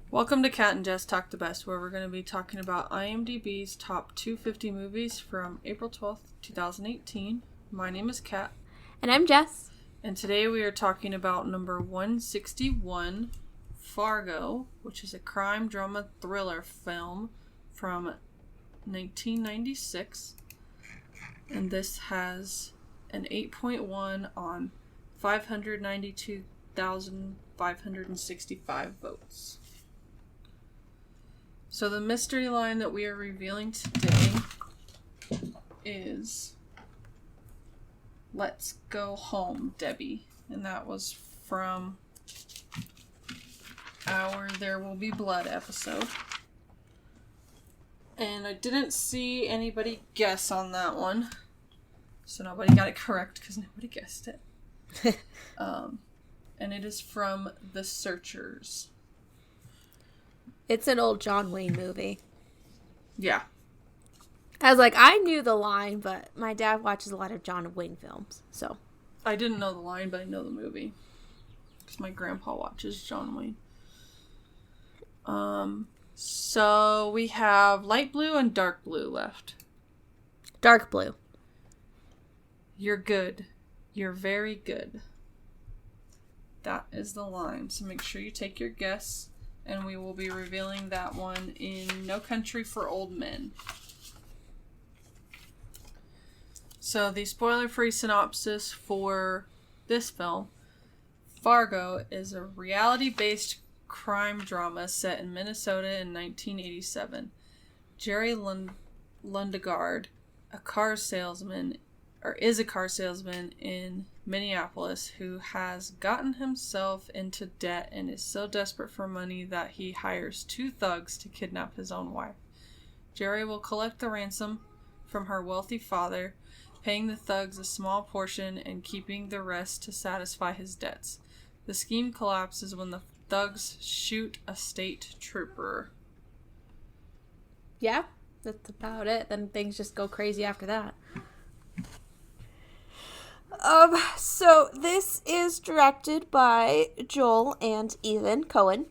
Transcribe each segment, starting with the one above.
Welcome to Cat and Jess Talk the Best, where we're going to be talking about IMDb's top 250 movies from April 12th, 2018. My name is Kat. And I'm Jess. And today we are talking about number 161, Fargo, which is a crime drama thriller film from 1996. And this has an 8.1 on 592,565 votes. So the mystery line that we are revealing today is, "Let's go home, Debbie." And that was from our There Will Be Blood episode. And I didn't see anybody guess on that one. So nobody got it correct because nobody guessed it. And it is from The Searchers. It's an old John Wayne movie. Yeah. I was like, I knew the line, but my dad watches a lot of John Wayne films, so. I didn't know the line, but I know the movie. Because my grandpa watches John Wayne. So we have light blue and dark blue left. Dark blue. You're good. You're very good. That is the line. So make sure you take your guess. And we will be revealing that one in No Country for Old Men. So the spoiler-free synopsis for this film: Fargo is a reality-based crime drama set in Minnesota in 1987. Jerry Lundegaard, is a car salesman in Minneapolis who has gotten himself into debt and is so desperate for money that he hires two thugs to kidnap his own wife. Jerry will collect the ransom from her wealthy father, paying the thugs a small portion and keeping the rest to satisfy his debts. The scheme collapses when the thugs shoot a state trooper. Yeah, that's about it. Then things just go crazy after that. So this is directed by Joel and Ethan Coen.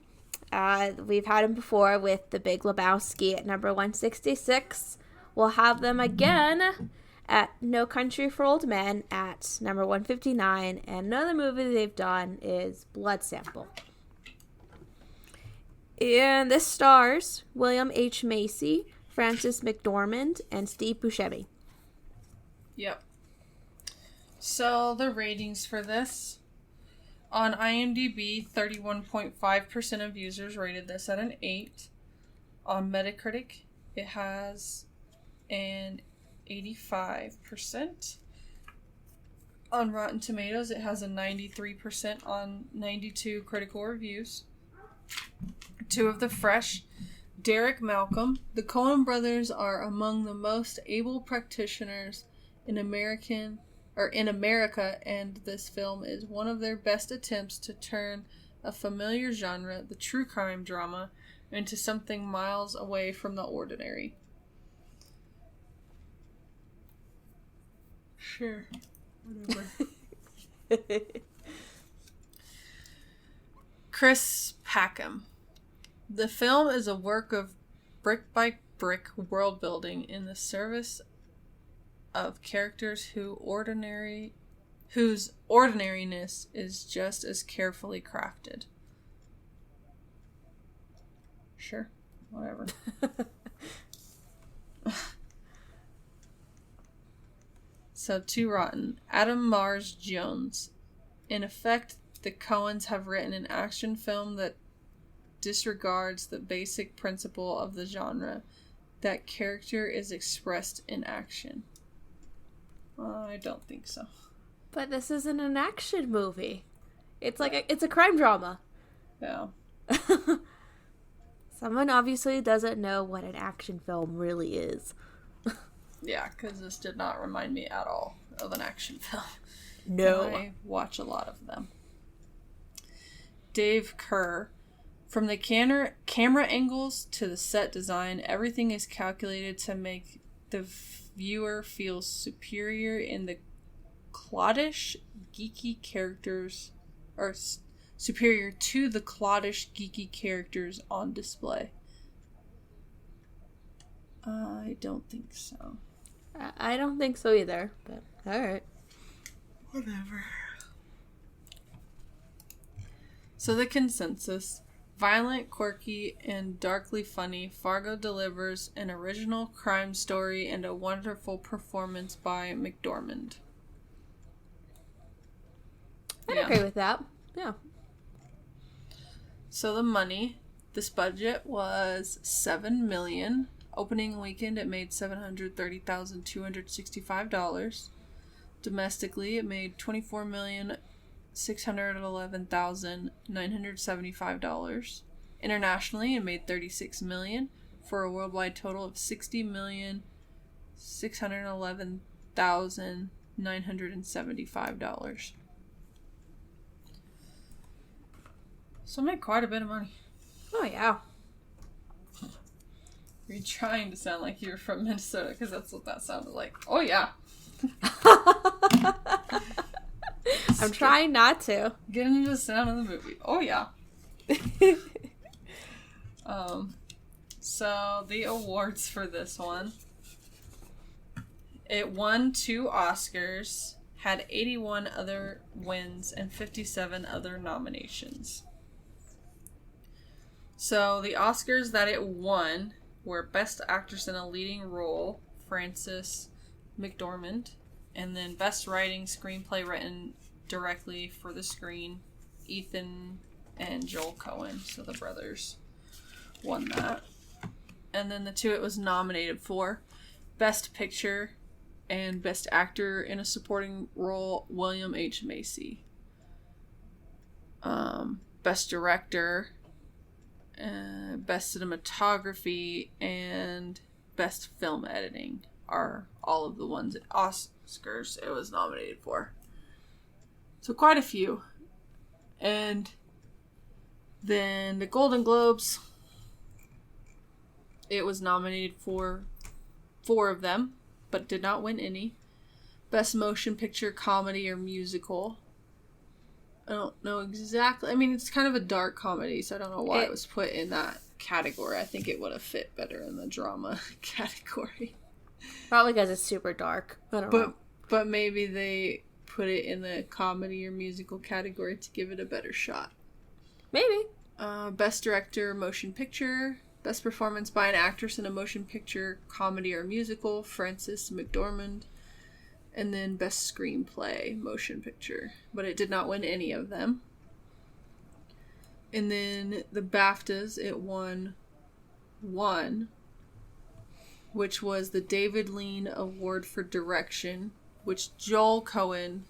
We've had him before with The Big Lebowski at number 166. We'll have them again at No Country for Old Men at number 159. And another movie they've done is Blood Sample. And this stars William H. Macy, Frances McDormand, and Steve Buscemi. Yep. So, the ratings for this. On IMDb, 31.5% of users rated this at an 8. On Metacritic, it has an 85%. On Rotten Tomatoes, it has a 93% on 92 critical reviews. Two of the fresh: Derek Malcolm. The Coen brothers are among the most able practitioners in America, and this film is one of their best attempts to turn a familiar genre, the true crime drama, into something miles away from the ordinary. Sure. Whatever. Chris Packham. The film is a work of brick-by-brick world-building in the service of characters whose ordinariness is just as carefully crafted. Sure. Whatever. So, too rotten. Adam Mars Jones. In effect, the Coens have written an action film that disregards the basic principle of the genre, that character is expressed in action. I don't think so. But this isn't an action movie. It's like it's a crime drama. Yeah. Someone obviously doesn't know what an action film really is. Yeah, because this did not remind me at all of an action film. No. And I watch a lot of them. Dave Kerr. From the camera angles to the set design, everything is calculated to make the viewer feel superior in the cloddish, geeky characters, or superior to the cloddish, geeky characters on display? I don't think so. I don't think so either, but alright. Whatever. So the consensus: violent, quirky, and darkly funny, Fargo delivers an original crime story and a wonderful performance by McDormand. I'd agree with that. Yeah. So the money, this budget was $7 million. Opening weekend, it made $730,265. Domestically, it made $24,611,975. Internationally, it made $36 million for a worldwide total of $60,611,975. So I made quite a bit of money. Oh, yeah. You're trying to sound like you're from Minnesota, because that's what that sounded like. Oh, yeah. I'm trying not to. Get into the sound of the movie. Oh, yeah. So, the awards for this one. It won 2 Oscars, had 81 other wins, and 57 other nominations. So, the Oscars that it won were Best Actress in a Leading Role, Frances McDormand, and then Best Writing Screenplay written directly for the screen, Ethan and Joel Coen, so the brothers won that. And then the 2 it was nominated for, Best Picture and Best Actor in a Supporting Role, William H. Macy. Best Director, Best Cinematography, and Best Film Editing are all of the ones at Oscars it was nominated for. So quite a few. And then the Golden Globes, it was nominated for 4 of them, but did not win any. Best Motion Picture, Comedy, or Musical. I don't know exactly. I mean, it's kind of a dark comedy, so I don't know why it was put in that category. I think it would have fit better in the drama category. Probably because it's super dark. I don't know. But maybe they put it in the comedy or musical category to give it a better shot. Maybe. Best Director, Motion Picture. Best Performance by an Actress in a Motion Picture, Comedy, or Musical, Frances McDormand. And then Best Screenplay, Motion Picture. But it did not win any of them. And then the BAFTAs, it won 1, which was the David Lean Award for Direction, which Joel Coen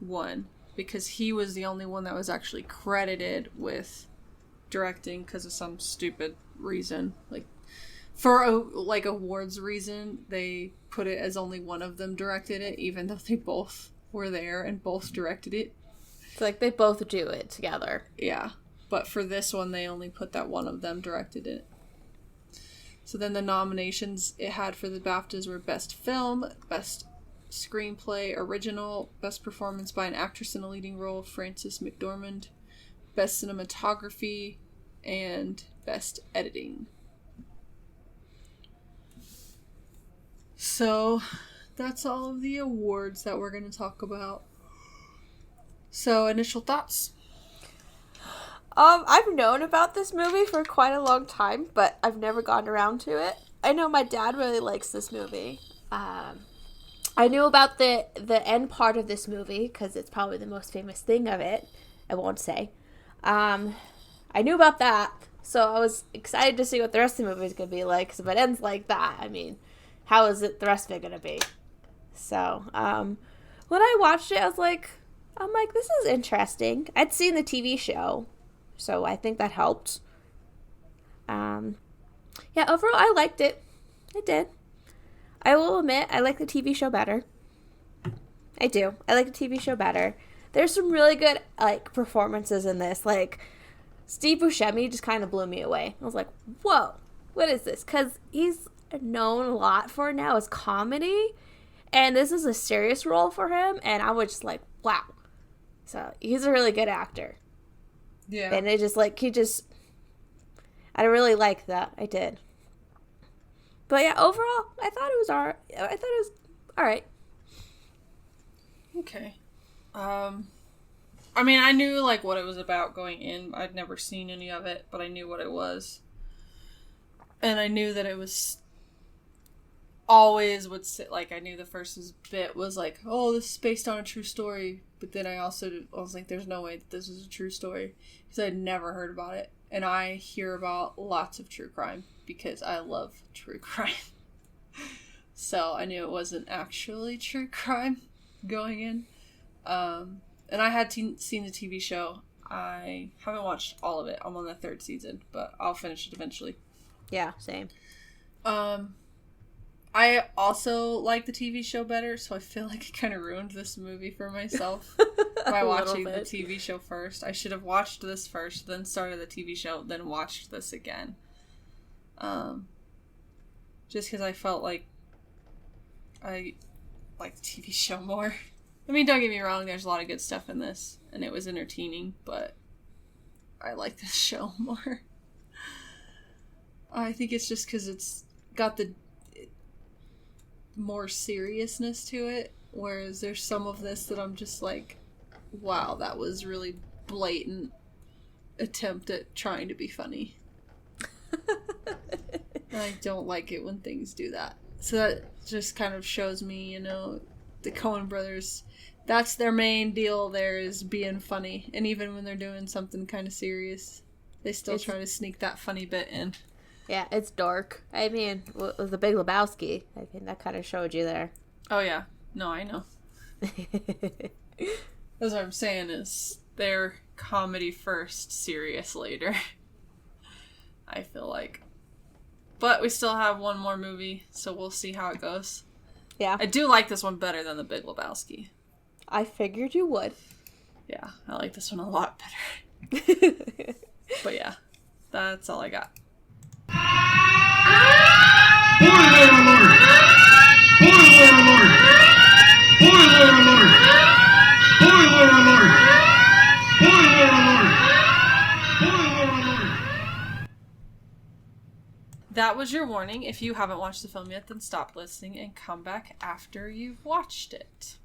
won, because he was the only one that was actually credited with directing because of some stupid reason. Like, for awards reason, they put it as only one of them directed it, even though they both were there and both directed it. It's like they both do it together. Yeah. But for this one, they only put that one of them directed it. So then the nominations it had for the BAFTAs were Best Film, Best Screenplay Original, Best Performance by an Actress in a Leading Role, Frances McDormand, Best Cinematography, and Best Editing. So, that's all of the awards that we're going to talk about. So, initial thoughts? I've known about this movie for quite a long time, but I've never gotten around to it. I know my dad really likes this movie. I knew about the end part of this movie, because it's probably the most famous thing of it. I won't say. I knew about that, so I was excited to see what the rest of the movie is going to be like, because if it ends like that, I mean, how is it the rest of it going to be? So, when I watched it, I'm like, this is interesting. I'd seen the TV show, so I think that helped. Yeah, overall, I liked it. I did. I will admit, I like the TV show better. I do. I like the TV show better. There's some really good, performances in this. Steve Buscemi just kind of blew me away. I was like, whoa, what is this? Because he's known a lot for now as comedy, and this is a serious role for him, and I was just like, wow. So, he's a really good actor. Yeah. And it just, like, I really liked that. I did. But yeah, overall, I thought it was alright. Okay. I mean, I knew, like, what it was about going in. I'd never seen any of it, but I knew what it was. And I knew that it was always would sit, like, I knew the first bit was like, oh, this is based on a true story. But then I was like, there's no way that this is a true story. Because I'd never heard about it. And I hear about lots of true crime because I love true crime. So I knew it wasn't actually true crime going in. And I had seen the TV show. I haven't watched all of it. I'm on the 3rd season, but I'll finish it eventually. Yeah, same. I also like the TV show better, so I feel like I kind of ruined this movie for myself by watching the TV show first. I should have watched this first, then started the TV show, then watched this again. Just because I felt like I like the TV show more. I mean, don't get me wrong, there's a lot of good stuff in this, and it was entertaining, but I like this show more. I think it's just because it's got the more seriousness to it, whereas there's some of this that I'm just like, wow, that was really blatant attempt at trying to be funny. I don't like it when things do that. So that just kind of shows me, the Coen brothers, that's their main deal there, is being funny. And even when they're doing something kind of serious, they still try to sneak that funny bit in. Yeah, it's dark. I mean, with The Big Lebowski, I think that kind of showed you there. Oh, yeah. No, I know. That's what I'm saying, is they're comedy first, serious later. I feel like. But we still have one more movie, so we'll see how it goes. Yeah. I do like this one better than The Big Lebowski. I figured you would. Yeah, I like this one a lot better. But yeah, that's all I got. Spoiler alert! Spoiler alert! Spoiler alert! Spoiler alert! Spoiler alert! Spoiler alert! That was your warning. If you haven't watched the film yet, then stop listening and come back after you've watched it.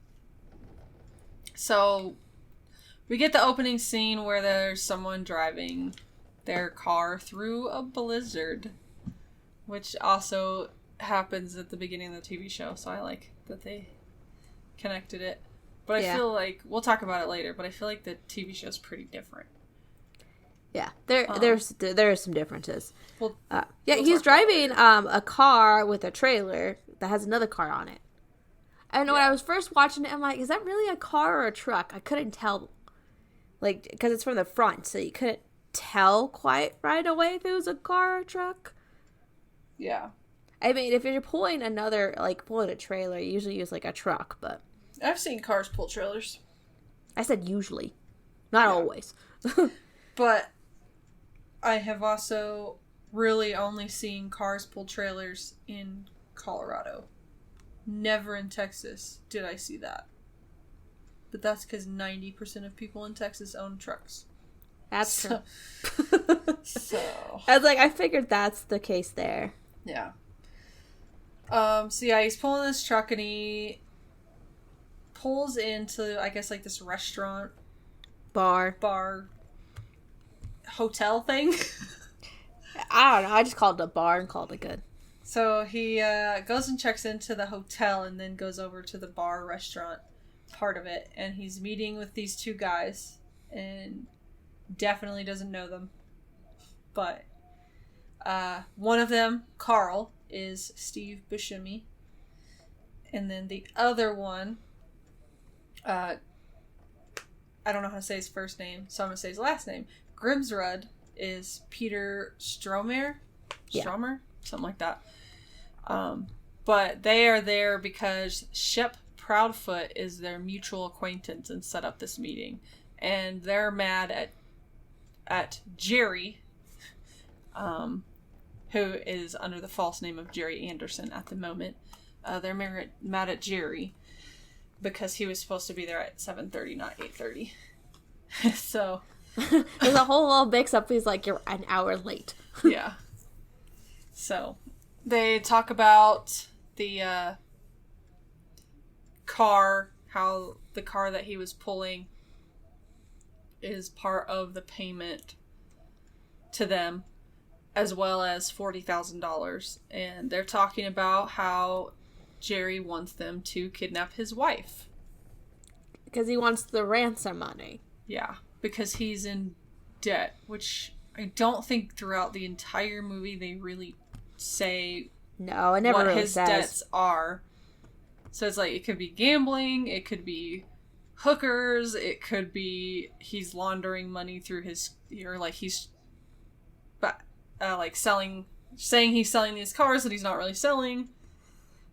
So, we get the opening scene where there's someone driving their car through a blizzard, which also happens at the beginning of the TV show, so I like that they connected it. But I feel like, we'll talk about it later, but I feel like the TV show's pretty different. Yeah, there are some differences. We'll he's driving a car with a trailer that has another car on it. And when I was first watching it, I'm like, is that really a car or a truck? I couldn't tell, like, because it's from the front, so you couldn't tell quite right away if it was a car or a truck. Yeah. I mean, if you're pulling a trailer, you usually use, like, a truck, but... I've seen cars pull trailers. I said usually. Not always. But I have also really only seen cars pull trailers in Colorado. Never in Texas did I see that. But that's because 90% of people in Texas own trucks. That's true. So... I was like, I figured that's the case there. Yeah. So yeah, he's pulling this truck and he pulls into, I guess, like this restaurant. Bar. Hotel thing. I don't know. I just called it a bar and called it good. So he goes and checks into the hotel and then goes over to the bar restaurant part of it. And he's meeting with these two guys and definitely doesn't know them. But one of them, Carl, is Steve Buscemi. And then the other one, I don't know how to say his first name, so I'm going to say his last name. Grimsrud is Peter Stormare? Stormare? Something like that. But they are there because Shep Proudfoot is their mutual acquaintance and set up this meeting. And they're mad at Jerry, who is under the false name of Jerry Anderson at the moment. They're mad at Jerry because he was supposed to be there at 7:30, not 8:30. So There's a whole little mix-up. He's like, you're an hour late. Yeah. So, they talk about the car, how the car that he was pulling is part of the payment to them, as well as $40,000. And they're talking about how Jerry wants them to kidnap his wife. Because he wants the ransom money. Yeah, because he's in debt, which I don't think throughout the entire movie they really say no, it never what really his says. debts are. So it's like, it could be gambling, it could be hookers, it could be he's laundering money through his, or like he's like saying he's selling these cars that he's not really selling,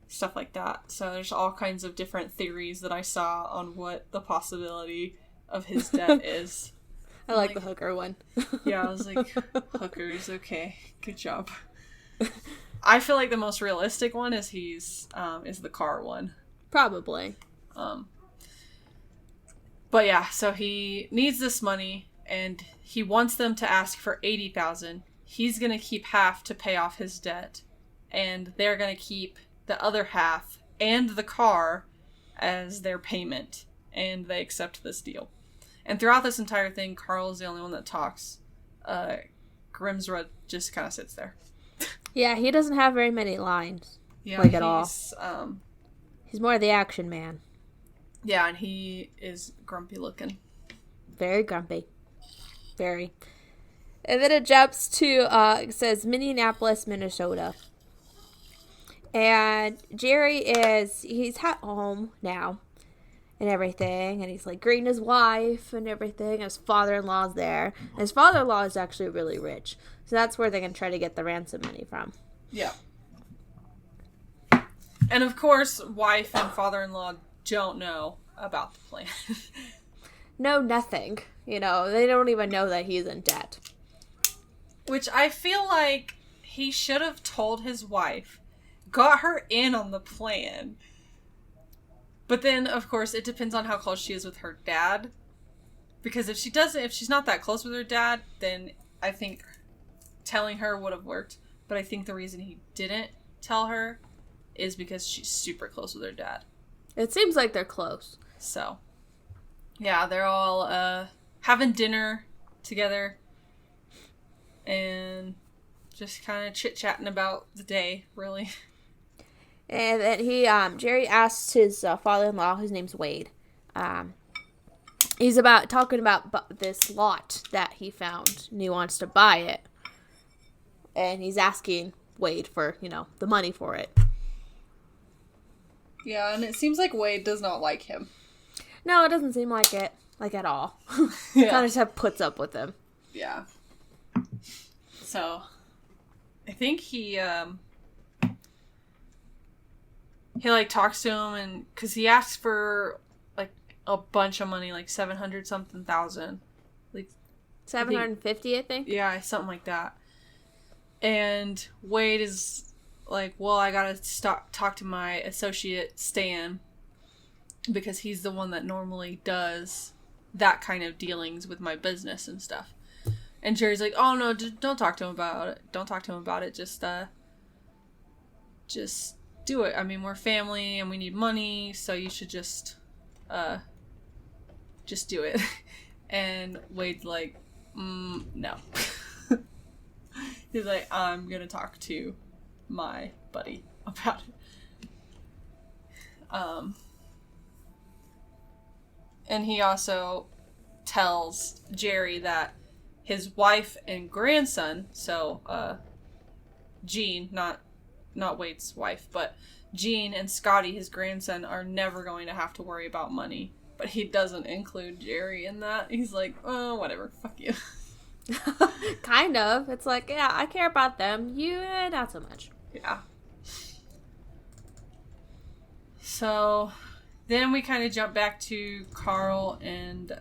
stuff like that. So there's all kinds of different theories that I saw on what the possibility of his debt is. I like the hooker one. Yeah, I was like, hookers, okay, good job. I feel like the most realistic one is is the car one. Probably. But yeah, so he needs this money, and he wants them to ask for $80,000. He's gonna keep half to pay off his debt, and they're gonna keep the other half and the car as their payment, and they accept this deal. And throughout this entire thing, Carl is the only one that talks. Grimsrud just kind of sits there. Yeah, he doesn't have very many lines. Yeah, at all. He's more the action man. Yeah, and he is grumpy looking. Very grumpy. Very. And then it jumps to, it says Minneapolis, Minnesota. And Jerry he's at home now and everything. And he's like greeting his wife and everything. His father-in-law's there. And his father-in-law is actually really rich. So that's where they're going to try to get the ransom money from. Yeah. And of course, wife and father-in-law don't know about the plan. No, nothing. You know, they don't even know that he's in debt. Which I feel like he should have told his wife, got her in on the plan. But then, of course, it depends on how close she is with her dad. Because if she's not that close with her dad, then I think telling her would have worked. But I think the reason he didn't tell her is because she's super close with her dad. It seems like they're close. So, yeah, they're all having dinner together and just kind of chit-chatting about the day, really. And then Jerry asks his father-in-law, whose name's Wade, he's talking about this lot that he found, and he wants to buy it. And he's asking Wade for, the money for it. Yeah, and it seems like Wade does not like him. No, it doesn't seem like it, at all. Yeah. Kind of just puts up with him. Yeah. So, I think he talks to him, and because he asks for a bunch of money, like 700 something thousand, like 750, I think. Yeah, something like that. And Wade is like, well, I gotta talk to my associate Stan, because he's the one that normally does that kind of dealings with my business and stuff. And Jerry's like, oh no, don't talk to him about it. Don't talk to him about it. Just do it. I mean, we're family and we need money, so you should just do it. And Wade's like, no. He's like, I'm gonna talk to my buddy about it. And he also tells Jerry that his wife and grandson, so Gene, not Wade's wife, but Gene and Scotty, his grandson, are never going to have to worry about money. But he doesn't include Jerry in that. He's like, oh, whatever, fuck you. Kind of. It's like, yeah, I care about them. You, not so much. Yeah. So, then we kind of jump back to Carl and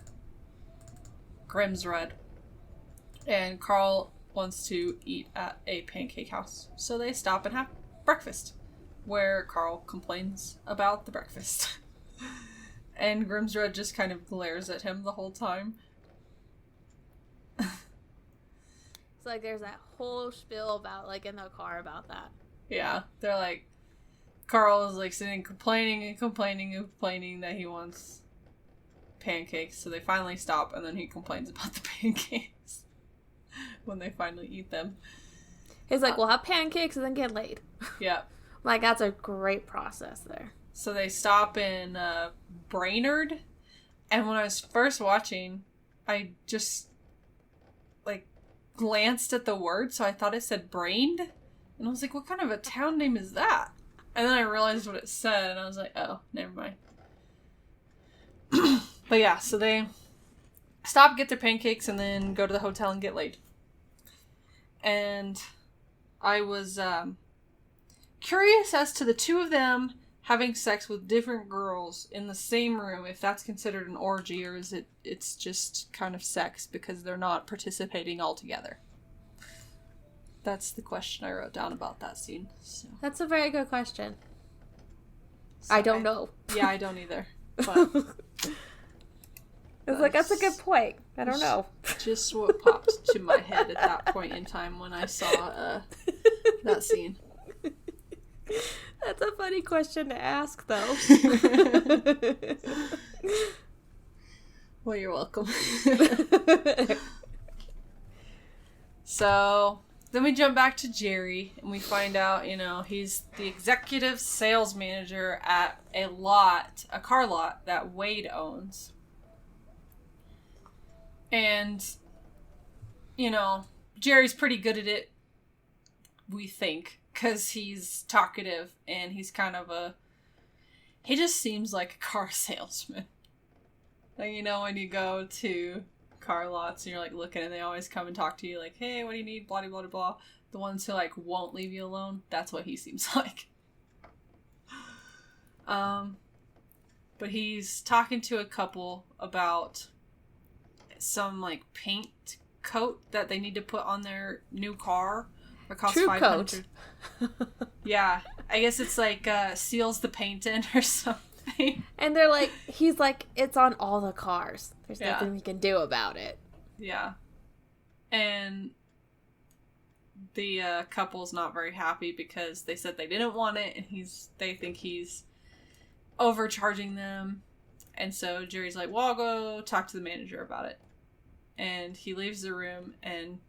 Grimsrud. And Carl wants to eat at a pancake house. So they stop and have breakfast, where Carl complains about the breakfast. And Grimsrud just kind of glares at him the whole time. It's like there's that whole spiel about, like, in the car about that. Yeah. They're like, Carl is, like, sitting complaining that he wants pancakes. So they finally stop, and then he complains about the pancakes when they finally eat them. He's like, we'll have pancakes and then get laid. Yeah. Like, that's a great process there. So they stop in Brainerd. And when I was first watching, I just, like, glanced at the word. So I thought it said brained. And I was like, what kind of a town name is that? And then I realized what it said. And I was like, oh, never mind. But yeah, so they stop, get their pancakes, and then go to the hotel and get laid. And I was curious as to the two of them having sex with different girls in the same room, if that's considered an orgy, or is it's just kind of sex because they're not participating all together. That's the question I wrote down about that scene. So. That's a very good question. I don't know. Yeah, I don't either. But it's like, that's a good point. I don't know. Just what popped to my head at that point in time when I saw that scene. That's a funny question to ask, though. Well, you're welcome. So, then we jump back to Jerry, and we find out, he's the executive sales manager at a car lot that Wade owns. And, Jerry's pretty good at it, we think, because he's talkative, and he's kind of he just seems like a car salesman. Like, when you go to car lots and you're, like, looking, and they always come and talk to you, like, hey, what do you need, blah, blah, blah, blah. The ones who, like, won't leave you alone, that's what he seems like. But he's talking to a couple about some, like, paint coat that they need to put on their new car. It costs True $500. coat. Yeah. I guess it's like seals the paint in or something. And they're like, he's like, it's on all the cars. There's nothing we can do about it. Yeah. And the couple's not very happy because they said they didn't want it, and they think he's overcharging them. And so Jerry's like, well, I'll go talk to the manager about it. And he leaves the room and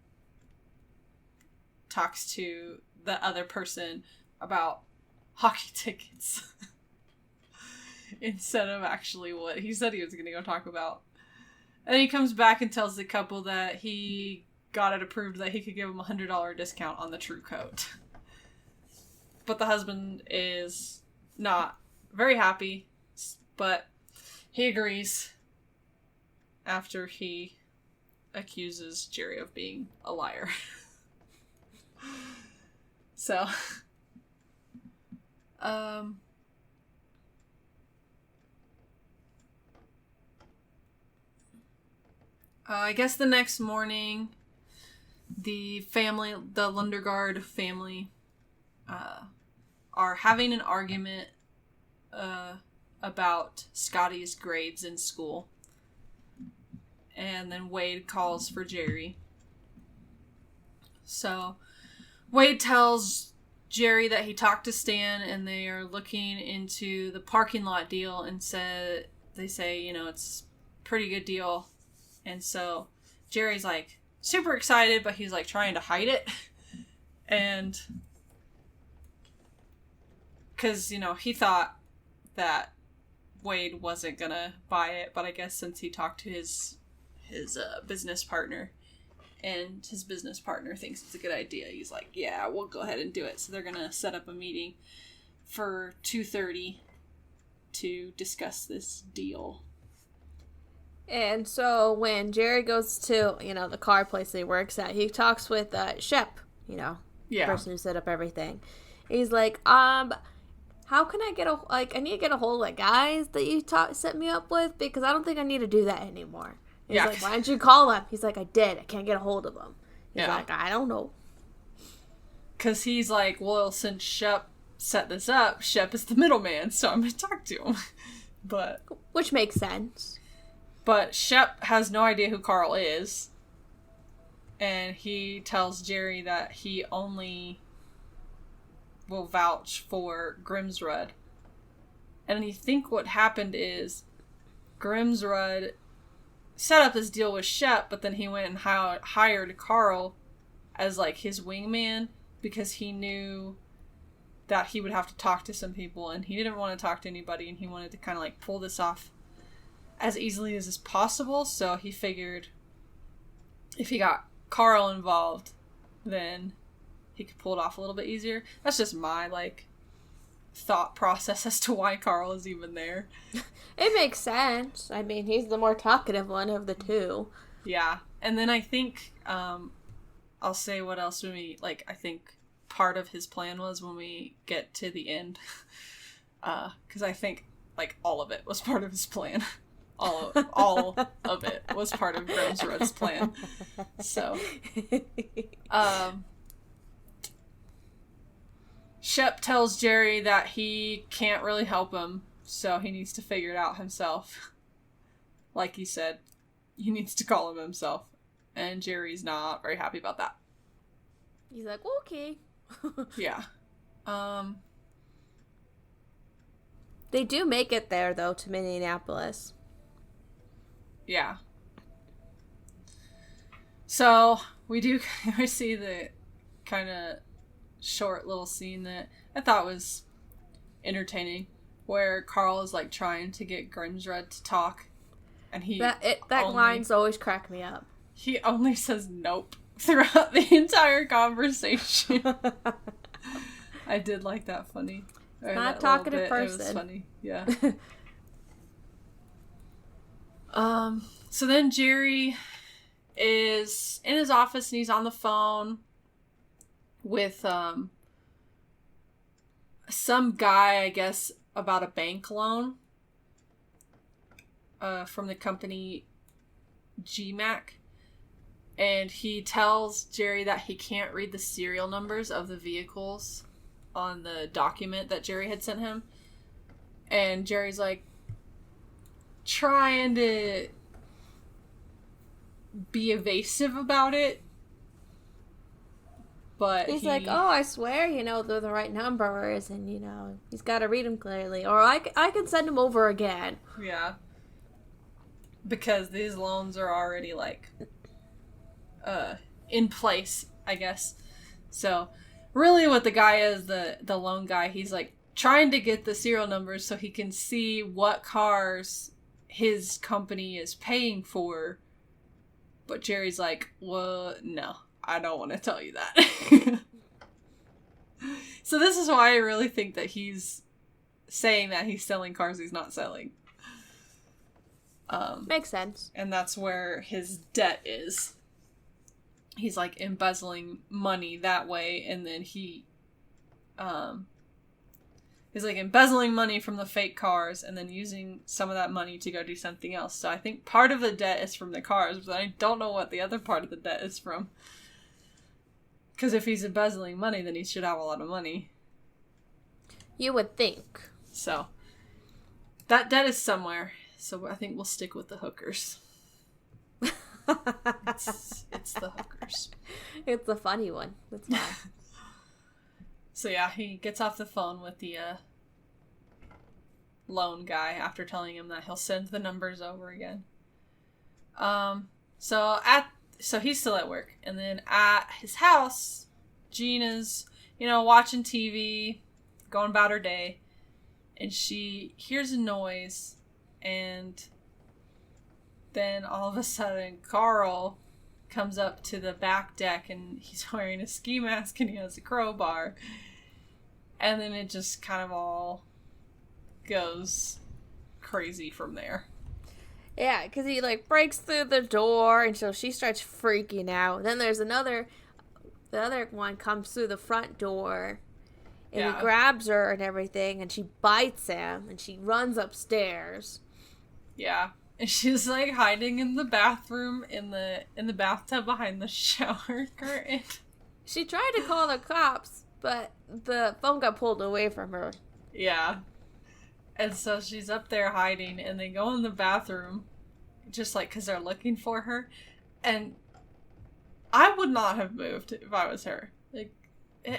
talks to the other person about hockey tickets instead of actually what he said he was going to go talk about. And he comes back and tells the couple that he got it approved that he could give him a $100 discount on the True coat. But the husband is not very happy, but he agrees after he accuses Jerry of being a liar. So, I guess the next morning, the Lundegaard family, are having an argument, about Scotty's grades in school. And then Wade calls for Jerry. So, Wade tells Jerry that he talked to Stan and they are looking into the parking lot deal, and they say, it's a pretty good deal. And so Jerry's like super excited, but he's like trying to hide it. And because, he thought that Wade wasn't gonna buy it, but I guess since he talked to his business partner, and his business partner thinks it's a good idea, he's like, yeah, we'll go ahead and do it. So they're gonna set up a meeting for 2:30 to discuss this deal. And so when Jerry goes to, the car place he works at, he talks with Shep, the person who set up everything. He's like, how can I get I need to get a hold of the guys that you set me up with, because I don't think I need to do that anymore. He's like, why didn't you call him? He's like, I did. I can't get a hold of him. He's like, I don't know. Because he's like, well, since Shep set this up, Shep is the middleman, so I'm going to talk to him. Which makes sense. But Shep has no idea who Carl is. and he tells Jerry that he only will vouch for Grimsrud. And you think what happened is Grimsrud set up this deal with Shep, but then he went and hired Carl as like his wingman because he knew that he would have to talk to some people, and he didn't want to talk to anybody, and he wanted to kind of like pull this off as easily as is possible. So he figured if he got Carl involved, then he could pull it off a little bit easier. That's just my like thought process as to why Carl is even there. It makes sense. I mean, he's the more talkative one of the two. Yeah. And then I think I'll say what else I think part of his plan was when we get to the end. Because I think, like, all of it was part of his plan. All of it was part of Grimsrud's plan. So, Shep tells Jerry that he can't really help him, so he needs to figure it out himself. Like he said, he needs to call him himself. And Jerry's not very happy about that. He's like, okay. Yeah. They do make it there, though, to Minneapolis. Yeah. So, we see the kind of short little scene that I thought was entertaining, where Carl is, like, trying to get Grimsrud to talk, and that line's always crack me up. He only says nope throughout the entire conversation. I did like that funny. Not a talkative person. It was funny, yeah. So then Jerry is in his office and he's on the phone with some guy, I guess, about a bank loan from the company GMAC. And he tells Jerry that he can't read the serial numbers of the vehicles on the document that Jerry had sent him. And Jerry's like trying to be evasive about it. But he's like, oh, I swear, they're the right numbers, and, he's got to read them clearly. Or I can send them over again. Yeah. Because these loans are already, like, in place, I guess. So, really what the guy is, the loan guy, he's, like, trying to get the serial numbers so he can see what cars his company is paying for. But Jerry's like, well, no, I don't want to tell you that. So this is why I really think that he's saying that he's selling cars he's not selling. Makes sense. And that's where his debt is. He's like embezzling money that way, and then he's like embezzling money from the fake cars and then using some of that money to go do something else. So I think part of the debt is from the cars, but I don't know what the other part of the debt is from. Because if he's embezzling money, then he should have a lot of money. You would think. So that debt is somewhere. So I think we'll stick with the hookers. It's the hookers. It's the funny one. That's fine. So yeah, he gets off the phone with the loan guy after telling him that he'll send the numbers over again. So he's still at work, and then at his house, Gina's, watching TV, going about her day, and she hears a noise, and then all of a sudden Carl comes up to the back deck, and he's wearing a ski mask and he has a crowbar. And then it just kind of all goes crazy from there. Yeah, because he, breaks through the door, and so she starts freaking out. Then there's the other one comes through the front door, and he grabs her and everything, and she bites him, and she runs upstairs. Yeah. And she's, hiding in the bathroom, in the bathtub behind the shower curtain. She tried to call the cops, but the phone got pulled away from her. Yeah. And so she's up there hiding, and they go in the bathroom, just, because they're looking for her. And I would not have moved if I was her. Like,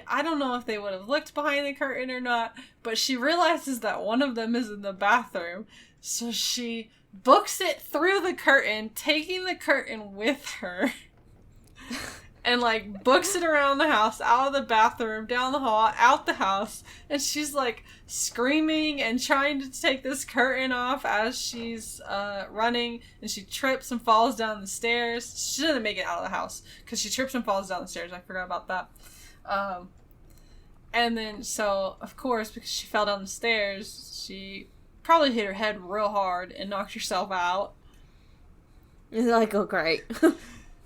I don't know if they would have looked behind the curtain or not, but she realizes that one of them is in the bathroom, so she books it through the curtain, taking the curtain with her, and, like, books it around the house, out of the bathroom, down the hall, out the house, and she's, like, screaming and trying to take this curtain off as she's running, and she trips and falls down the stairs. She doesn't make it out of the house, because she trips and falls down the stairs. I forgot about that. And then, so, of course, because she fell down the stairs, she probably hit her head real hard and knocked herself out. It's like, oh, great.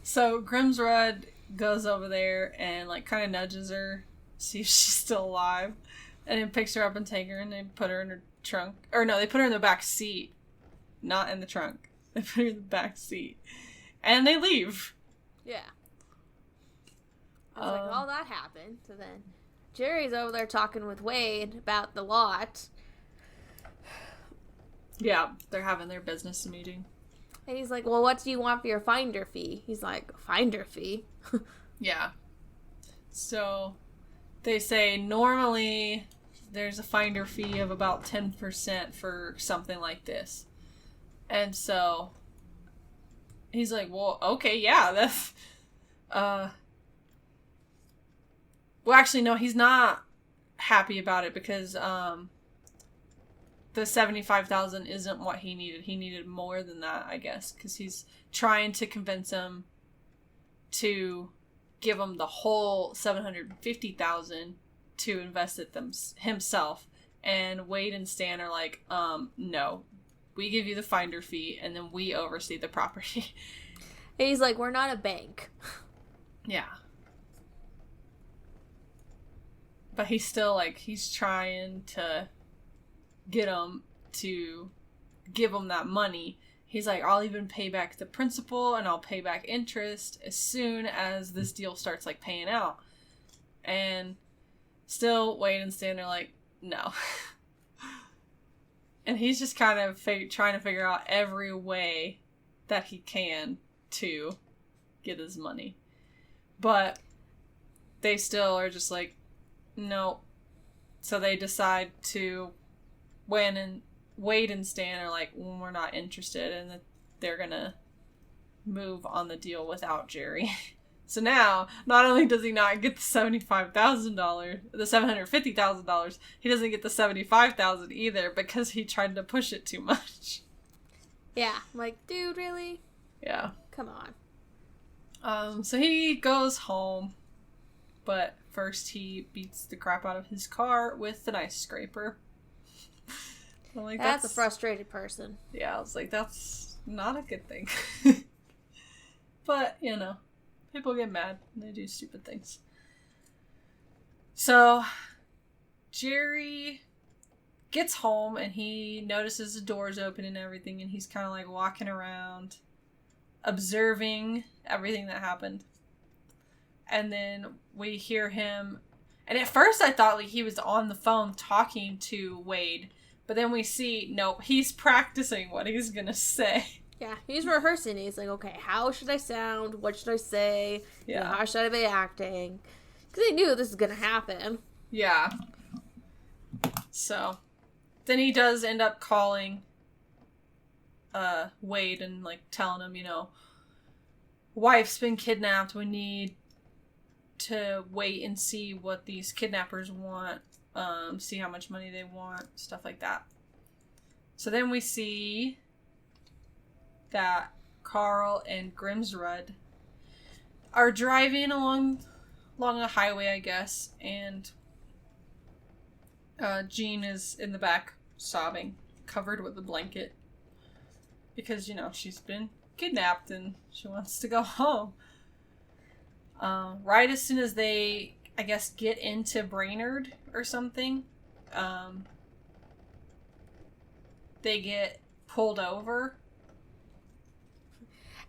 So, Grimsrud goes over there and, like, kind of nudges her, see if she's still alive, and then picks her up and take her, and they put her in her trunk. Or, no, they put her in the back seat. Not in the trunk. They put her in the back seat. And they leave. Yeah. I was like, oh, that happened. So then Jerry's over there talking with Wade about the lot. Yeah, they're having their business meeting. And he's like, well, what do you want for your finder fee? He's like, finder fee? Yeah. So they say normally there's a finder fee of about 10% for something like this. And so he's like, well, okay, yeah, that's... Well, actually, no, he's not happy about it because the $75,000 isn't what he needed. He needed more than that, I guess, because he's trying to convince him to give him the whole $750,000 to invest it himself. And Wade and Stan are like, no, we give you the finder fee, and then we oversee the property. And he's like, we're not a bank. Yeah. But he's still, like, he's trying to get him to give him that money. He's like, I'll even pay back the principal and I'll pay back interest as soon as this deal starts, like, paying out. And still, Wade and Stan are like, no. And he's just kind of trying to figure out every way that he can to get his money. But they still are just like, no. So they decide to, Wade and Stan are like, well, we're not interested, and that they're gonna move on the deal without Jerry. So now, not only does he not get the $75,000, the $750,000, he doesn't get the $75,000 either because he tried to push it too much. Yeah, I'm like, dude, really? Yeah. Come on. So he goes home, but first he beats the crap out of his car with an ice scraper. I'm like, that's a frustrated person. Yeah, I was like, that's not a good thing. But, you know, people get mad and they do stupid things. So, Jerry gets home and he notices the doors open and everything, and he's kind of like walking around, observing everything that happened. And then we hear him, and at first I thought like he was on the phone talking to Wade, but then we see, nope, he's practicing what he's gonna say. Yeah, he's rehearsing. He's like, okay, how should I sound? What should I say? Yeah. You know, how should I be acting? Because he knew this is gonna happen. Yeah. So, then he does end up calling Wade and like telling him, you know, wife's been kidnapped. We need to wait and see what these kidnappers want, see how much money they want, stuff like that. So then we see that Carl and Grimsrud are driving along a highway, I guess, and Jean is in the back sobbing, covered with a blanket, because, you know, she's been kidnapped and she wants to go home. Right as soon as they, I guess, get into Brainerd or something, they get pulled over.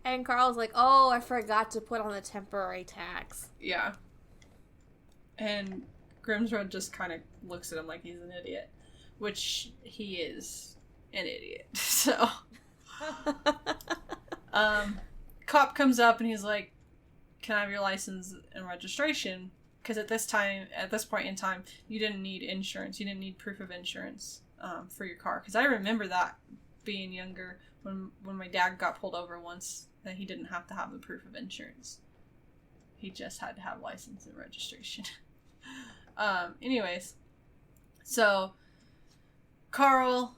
And Carl's like, oh, I forgot to put on the temporary tax. Yeah. And Grimsrud just kind of looks at him like he's an idiot, which he is an idiot. So, cop comes up and he's like, can I have your license and registration? Because at this point in time, you didn't need insurance. You didn't need proof of insurance for your car. Because I remember that being younger when my dad got pulled over once, that he didn't have to have the proof of insurance. He just had to have license and registration. Anyways, so Carl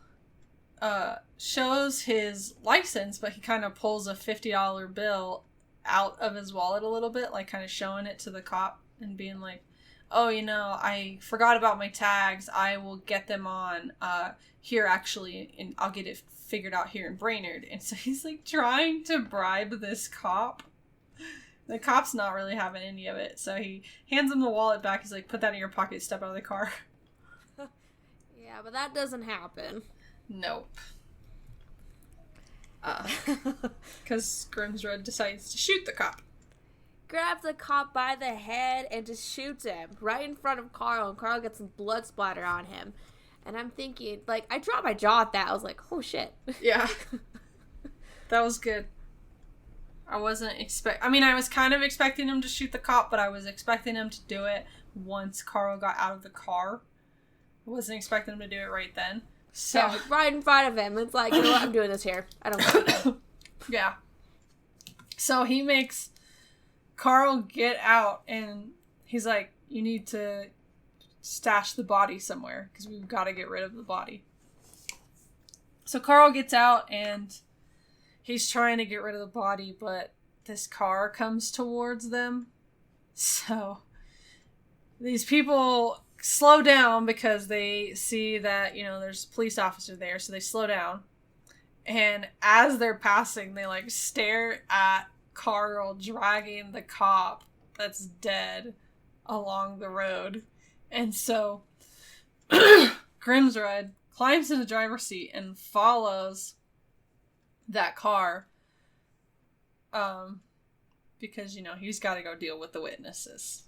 shows his license, but he kind of pulls a $50 bill out of his wallet a little bit, like kind of showing it to the cop and being like, oh, I forgot about my tags. I will get them on here actually, and I'll get it figured out here in Brainerd. And so he's like trying to bribe this cop. The cop's not really having any of it, so he hands him the wallet back. He's like, put that in your pocket, step out of the car. Yeah, but that doesn't happen. Nope. Because Grimsrud decides to shoot the cop. Grabs the cop by the head and just shoots him right in front of Carl, and Carl gets some blood splatter on him. And I'm thinking, like, I dropped my jaw at that. I was like, oh shit. Yeah. That was good. I was kind of expecting him to shoot the cop, but I was expecting him to do it once Carl got out of the car. I wasn't expecting him to do it right then. So yeah, right in front of him. It's like, you know what? I'm doing this here. I don't care. Yeah. So he makes Carl get out, and he's like, you need to stash the body somewhere, because we've got to get rid of the body. So Carl gets out, and he's trying to get rid of the body, but this car comes towards them. So these people slow down because they see that, there's a police officer there, so they slow down. And as they're passing, they, like, stare at Carl dragging the cop that's dead along the road. And so Grimsrud climbs in the driver's seat and follows that car, because he's got to go deal with the witnesses.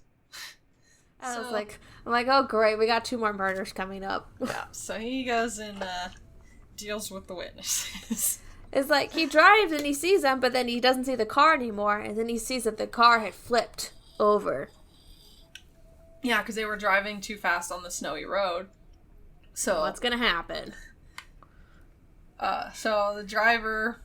I'm like, oh great, we got 2 more murders coming up. Yeah, so he goes and deals with the witnesses. It's like he drives and he sees them, but then he doesn't see the car anymore, and then he sees that the car had flipped over. Yeah, because they were driving too fast on the snowy road. So what's gonna happen? So the driver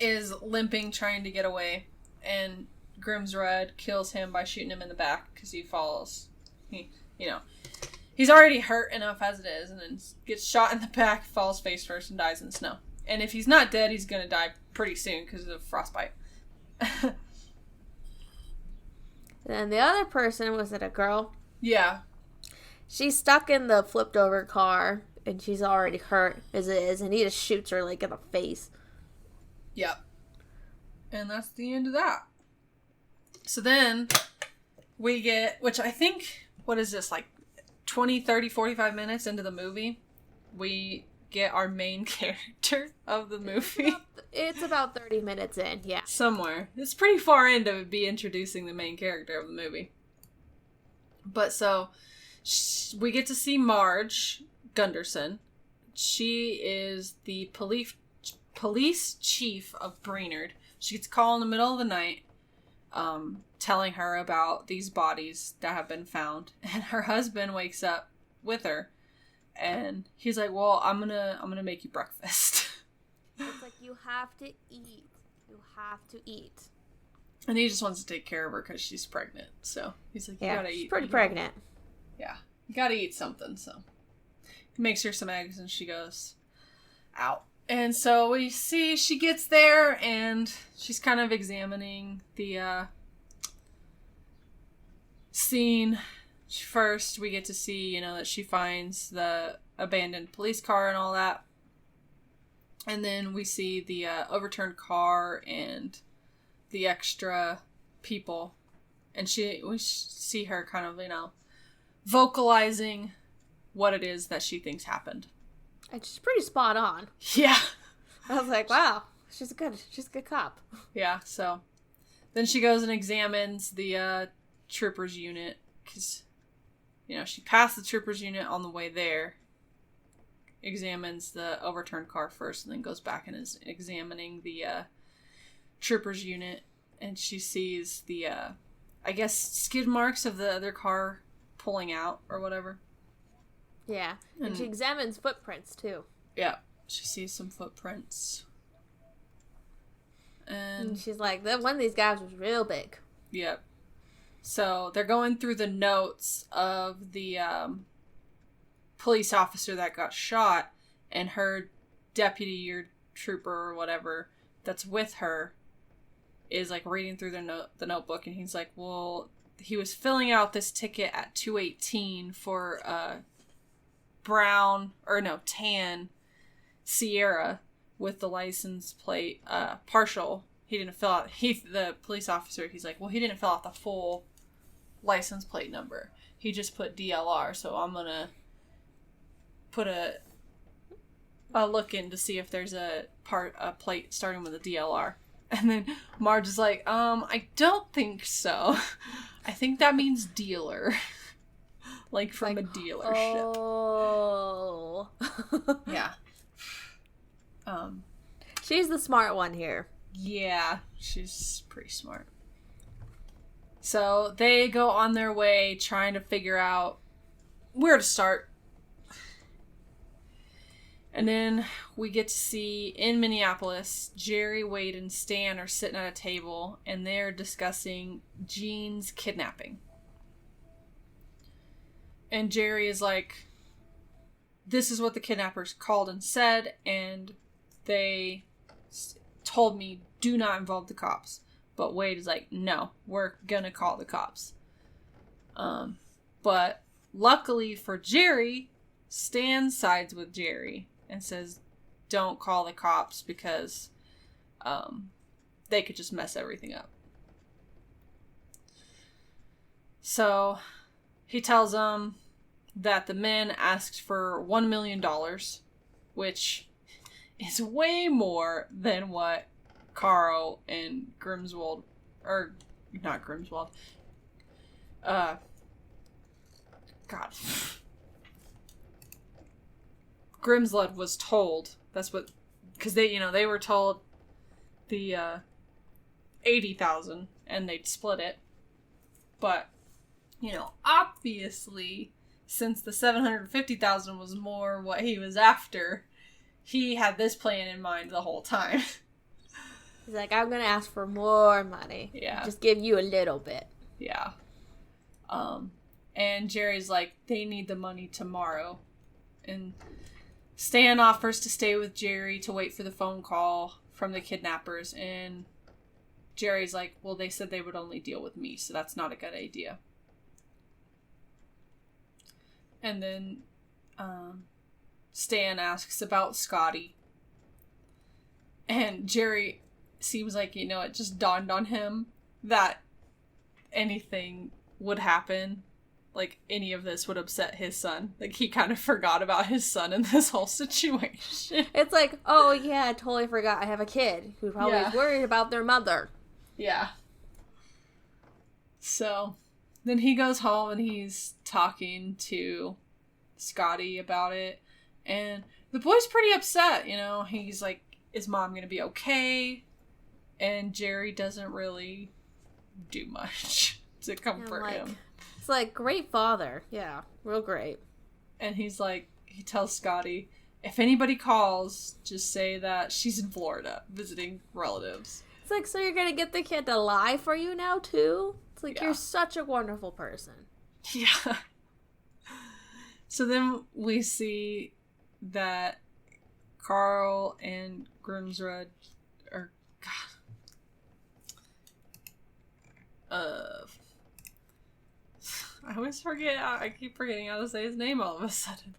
is limping, trying to get away, and Grimsrud kills him by shooting him in the back because he falls. He's already hurt enough as it is, and then gets shot in the back, falls face first, and dies in the snow. And if he's not dead, he's gonna die pretty soon because of frostbite. And the other person, was it a girl? Yeah. She's stuck in the flipped over car, and she's already hurt as it is, and he just shoots her, like, in the face. Yep. And that's the end of that. So then we get, which I think, what is this, like 20, 30, 45 minutes into the movie, we get our main character of the movie. It's about 30 minutes in, yeah. Somewhere. It's pretty far in to be introducing the main character of the movie. But so, we get to see Marge Gunderson. She is the police chief of Brainerd. She gets a call in the middle of the night, telling her about these bodies that have been found. And her husband wakes up with her. And he's like, well, I'm gonna make you breakfast. It's like, you have to eat. You have to eat. And he just wants to take care of her because she's pregnant. So he's like, you gotta eat. She's pretty pregnant. Yeah. You gotta eat something, so. He makes her some eggs and she goes out. And so we see she gets there and she's kind of examining the scene. First, we get to see, that she finds the abandoned police car and all that. And then we see the overturned car and the extra people. And we see her kind of, vocalizing what it is that she thinks happened. And she's pretty spot on. Yeah. I was like, wow, she's a good cop. Yeah, so then she goes and examines the troopers unit because, she passed the troopers unit on the way there, examines the overturned car first, and then goes back and is examining the troopers unit. and she sees the, I guess, skid marks of the other car pulling out or whatever. Yeah, and she examines footprints, too. Yeah, she sees some footprints. And she's like, one of these guys was real big. Yep. So they're going through the notes of the police officer that got shot, and her deputy or trooper or whatever that's with her is like reading through the notebook, and he's like, well, he was filling out this ticket at 218 for tan Sierra with the license plate partial. He didn't fill out, the police officer, he's like, well, he didn't fill out the full license plate number. He just put DLR, so I'm gonna put a look in to see if there's a plate starting with a DLR. And then Marge is like, I don't think so. I think that means dealer. like from a dealership. Oh. Yeah. She's the smart one here. Yeah, she's pretty smart. So they go on their way trying to figure out where to start. And then we get to see in Minneapolis, Jerry, Wade, and Stan are sitting at a table and they're discussing Jean's kidnapping. And Jerry is like, this is what the kidnappers called and said, and they told me do not involve the cops. But Wade is like, no, we're gonna call the cops. But luckily for Jerry, Stan sides with Jerry and says, don't call the cops because they could just mess everything up. So he tells them that the men asked for $1 million, which is way more than what Carl and Grimswald, or not Grimswald, God. Grimswald was told. That's what, because they were told the $80,000 and they'd split it. But, obviously, since the $750,000 was more what he was after, he had this plan in mind the whole time. He's like, I'm gonna ask for more money. Yeah. Just give you a little bit. Yeah. And Jerry's like, they need the money tomorrow. And Stan offers to stay with Jerry to wait for the phone call from the kidnappers. And Jerry's like, well, they said they would only deal with me, so that's not a good idea. And then Stan asks about Scotty. And Jerry seems like, it just dawned on him that anything would happen. Like, any of this would upset his son. Like, he kind of forgot about his son in this whole situation. It's like, oh, yeah, I totally forgot I have a kid who probably is worried about their mother. Yeah. So, then he goes home and he's talking to Scotty about it. And the boy's pretty upset, He's like, is mom going to be okay? And Jerry doesn't really do much to comfort him. It's like, great father. Yeah, real great. And he's like, he tells Scotty, if anybody calls, just say that she's in Florida visiting relatives. It's like, so you're going to get the kid to lie for you now, too? It's like, you're such a wonderful person. Yeah. So then we see that Carl and Grimsrud are, I always forget. I keep forgetting how to say his name all of a sudden.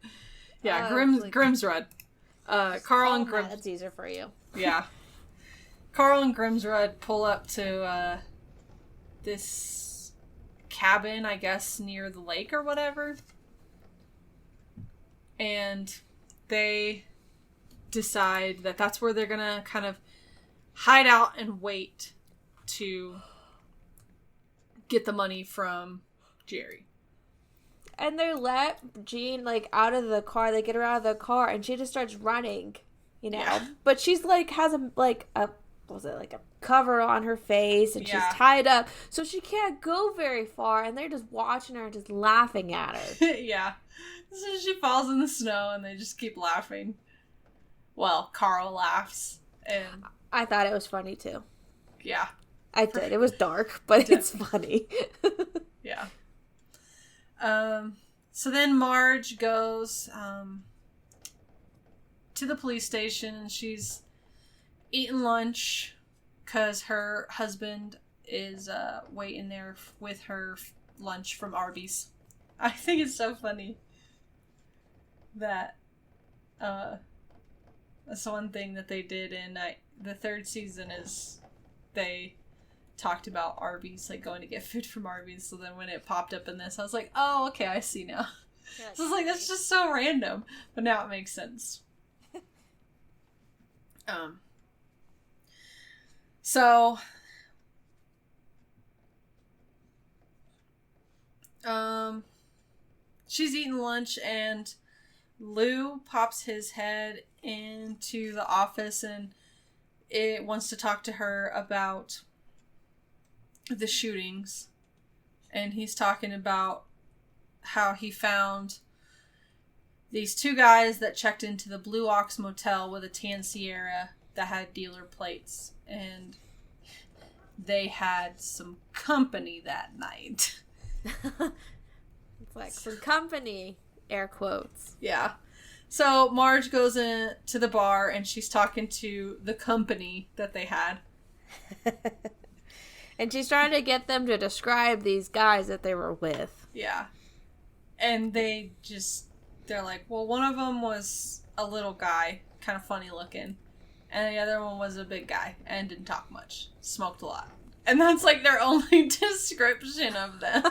Yeah, Grimsrud. Carl and Grimsrud. That's easier for you. Yeah. Carl and Grimsrud pull up to this cabin, I guess, near the lake or whatever. And they decide that that's where they're gonna kind of hide out and wait to get the money from Jerry. And they let Jean, out of the car. They get her out of the car, and she just starts running, Yeah. But she's, has a was it like a cover on her face, and she's tied up, so she can't go very far, and they're just watching her, just laughing at her. Yeah. So she falls in the snow, and they just keep laughing. Well, Carl laughs, and I thought it was funny, too. Yeah. I did. It was dark, but it's funny. Yeah. So then Marge goes to the police station, and she's eating lunch because her husband is waiting there with her lunch from Arby's. I think it's so funny that that's one thing that they did in the third season is they talked about Arby's, like going to get food from Arby's. So then when it popped up in this, I was like, oh, okay, I see now. So I was like, that's just so random, but now it makes sense. So she's eating lunch, and Lou pops his head into the office, and it wants to talk to her about the shootings. And he's talking about how he found these two guys that checked into the Blue Ox Motel with a tan Sierra that had dealer plates, and they had some company that night. It's like some company, air quotes. Yeah. So Marge goes in to the bar, and she's talking to the company that they had. And she's trying to get them to describe these guys that they were with. Yeah. And they're like, well, one of them was a little guy, kind of funny looking. And the other one was a big guy and didn't talk much. Smoked a lot. And that's like their only description of them.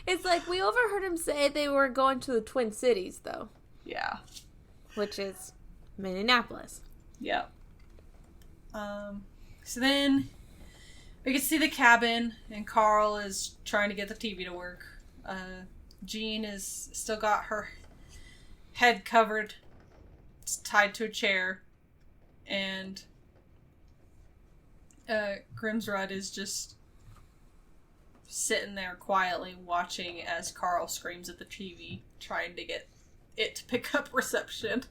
It's like, we overheard him say they were going to the Twin Cities, though. Yeah. Which is Minneapolis. Yep. So then we can see the cabin, and Carl is trying to get the TV to work. Jean is still got her head covered, tied to a chair, and Grimsrud is just sitting there quietly watching as Carl screams at the TV, trying to get it to pick up reception.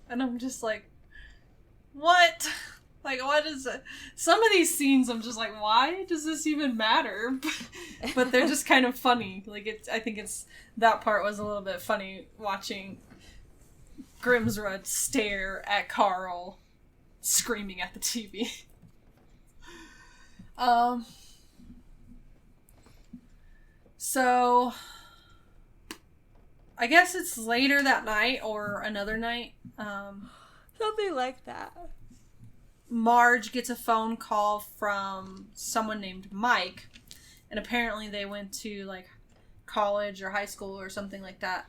And I'm just like, what? Like, what is it? Some of these scenes, I'm just like, why does this even matter? But they're just kind of funny. Like, I think that part was a little bit funny, watching Grimsrud stare at Carl screaming at the TV. So I guess it's later that night or another night. Something like that. Marge gets a phone call from someone named Mike, and apparently they went to like college or high school or something like that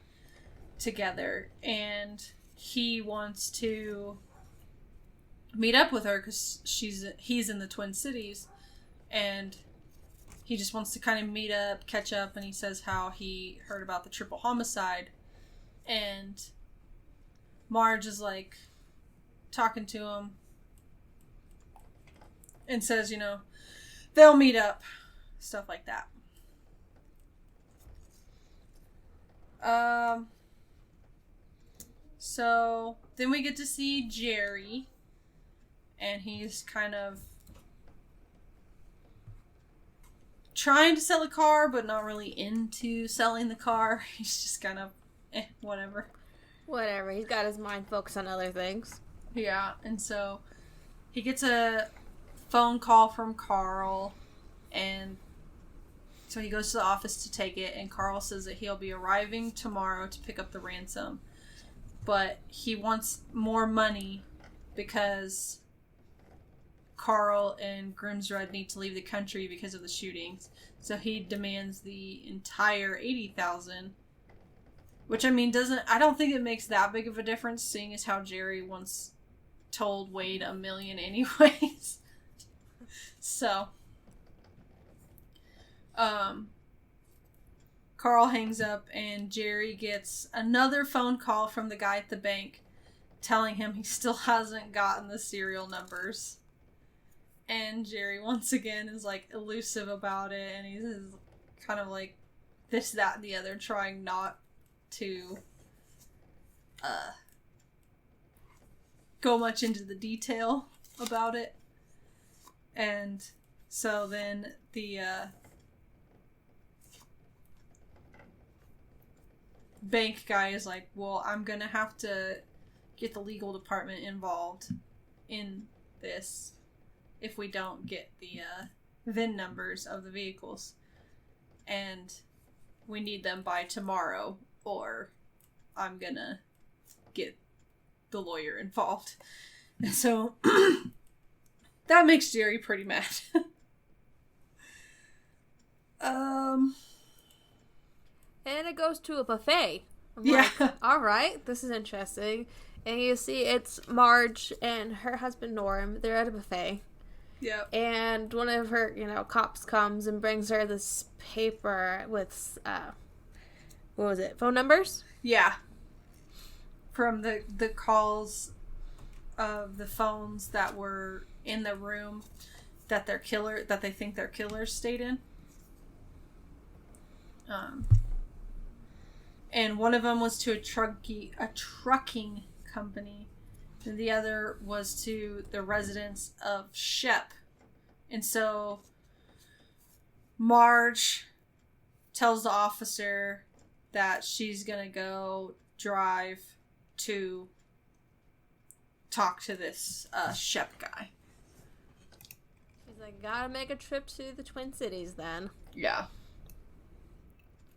together, and he wants to meet up with her because he's in the Twin Cities, and he just wants to kind of meet up, catch up, and he says how he heard about the triple homicide, and Marge is like talking to him and says, they'll meet up, stuff like that. So then we get to see Jerry, and he's kind of trying to sell a car, but not really into selling the car. He's just kind of, whatever. Whatever. He's got his mind focused on other things. Yeah, and so he gets a phone call from Carl, and so he goes to the office to take it, and Carl says that he'll be arriving tomorrow to pick up the ransom, but he wants more money because Carl and Grimsrud need to leave the country because of the shootings. So he demands the entire $80,000, which I don't think it makes that big of a difference, seeing as how Jerry once told Wade $1 million anyways. So Carl hangs up, and Jerry gets another phone call from the guy at the bank telling him he still hasn't gotten the serial numbers. And Jerry, once again, is, like, elusive about it, and he's kind of like this, that, and the other, trying not to go much into the detail about it. And so then the bank guy is like, well, I'm gonna have to get the legal department involved in this if we don't get the VIN numbers of the vehicles. And we need them by tomorrow, or I'm gonna get the lawyer involved. And so that makes Jerry pretty mad. And it goes to a buffet. I'm yeah. like, all right, this is interesting. And you see it's Marge and her husband Norm. They're at a buffet. Yeah. And one of her, cops comes and brings her this paper with, what was it, phone numbers? Yeah. From the calls of the phones that were in the room that they think their killers stayed in. And one of them was to a trucking company, and the other was to the residence of Shep. And so Marge tells the officer that she's gonna go drive to talk to this Shep guy. She's like, gotta make a trip to the Twin Cities then. Yeah.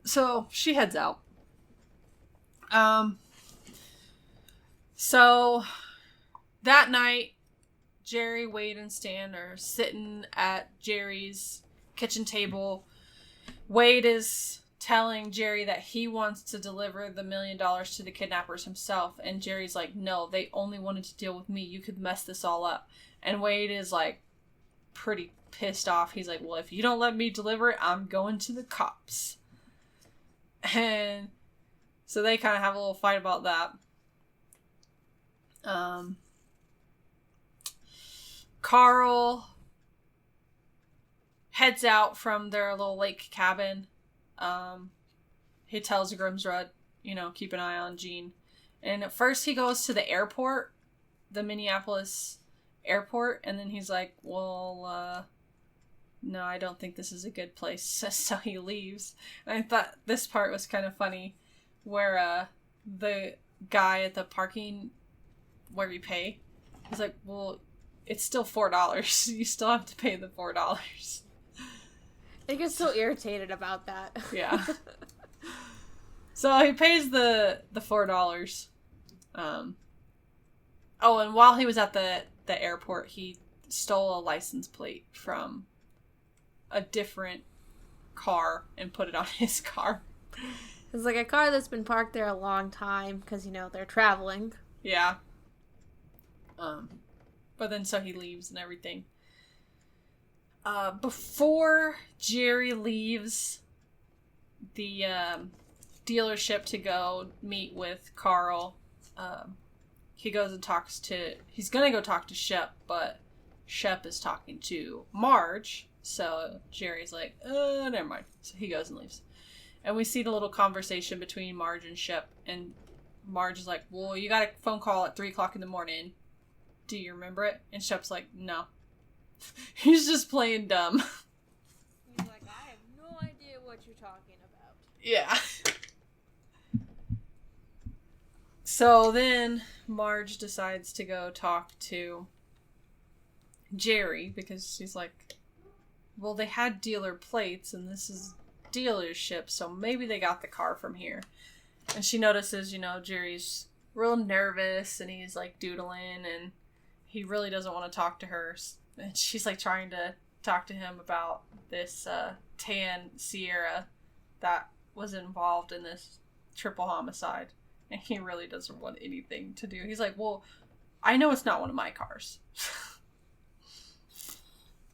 So she heads out. So that night, Jerry, Wade, and Stan are sitting at Jerry's kitchen table. Wade is telling Jerry that he wants to deliver the $1 million to the kidnappers himself. And Jerry's like, no, they only wanted to deal with me. You could mess this all up. And Wade is like pretty pissed off. He's like, well, if you don't let me deliver it, I'm going to the cops. And so they kind of have a little fight about that. Carl heads out from their little lake cabin. He tells Grimsrud, keep an eye on Jean. And at first he goes to the airport, the Minneapolis airport, and then he's like, well, no, I don't think this is a good place. So he leaves. And I thought this part was kind of funny, where the guy at the parking where you pay, he's like, well, it's still $4. You still have to pay the $4. I get so irritated about that. Yeah. So he pays the $4. Oh, and while he was at the airport, he stole a license plate from a different car and put it on his car. It's like a car that's been parked there a long time because, they're traveling. Yeah. But then so he leaves and everything. Before Jerry leaves the dealership to go meet with Carl, he goes and he's gonna go talk to Shep, but Shep is talking to Marge, so Jerry's like, never mind. So he goes and leaves. And we see the little conversation between Marge and Shep, and Marge is like, well, you got a phone call at 3 o'clock in the morning. Do you remember it? And Shep's like, no. He's just playing dumb. He's like, I have no idea what you're talking about. Yeah. So then Marge decides to go talk to Jerry, because she's like, well, they had dealer plates, and this is dealership, so maybe they got the car from here. And she notices, Jerry's real nervous, and he's like doodling, and he really doesn't want to talk to her. And she's like trying to talk to him about this tan Sierra that was involved in this triple homicide. And he really doesn't want anything to do. He's like, well, I know it's not one of my cars.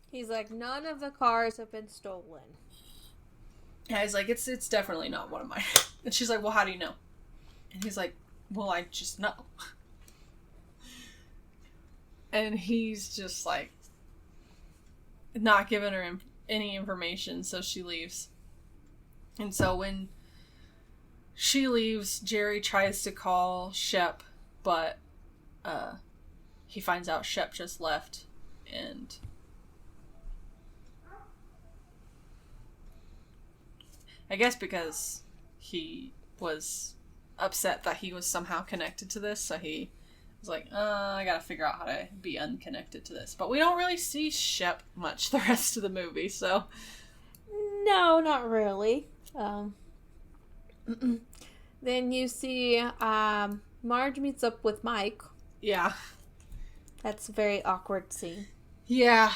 He's like, none of the cars have been stolen. Yeah, he's like, it's definitely not one of mine. And she's like, well, how do you know? And he's like, well, I just know. And he's just like, not giving her any information, so she leaves. And so when she leaves, Jerry tries to call Shep, but he finds out Shep just left, and I guess because he was upset that he was somehow connected to this, so he was like, I gotta figure out how to be unconnected to this. But we don't really see Shep much the rest of the movie, so... No, not really. Then you see Marge meets up with Mike. Yeah. That's a very awkward scene. Yeah.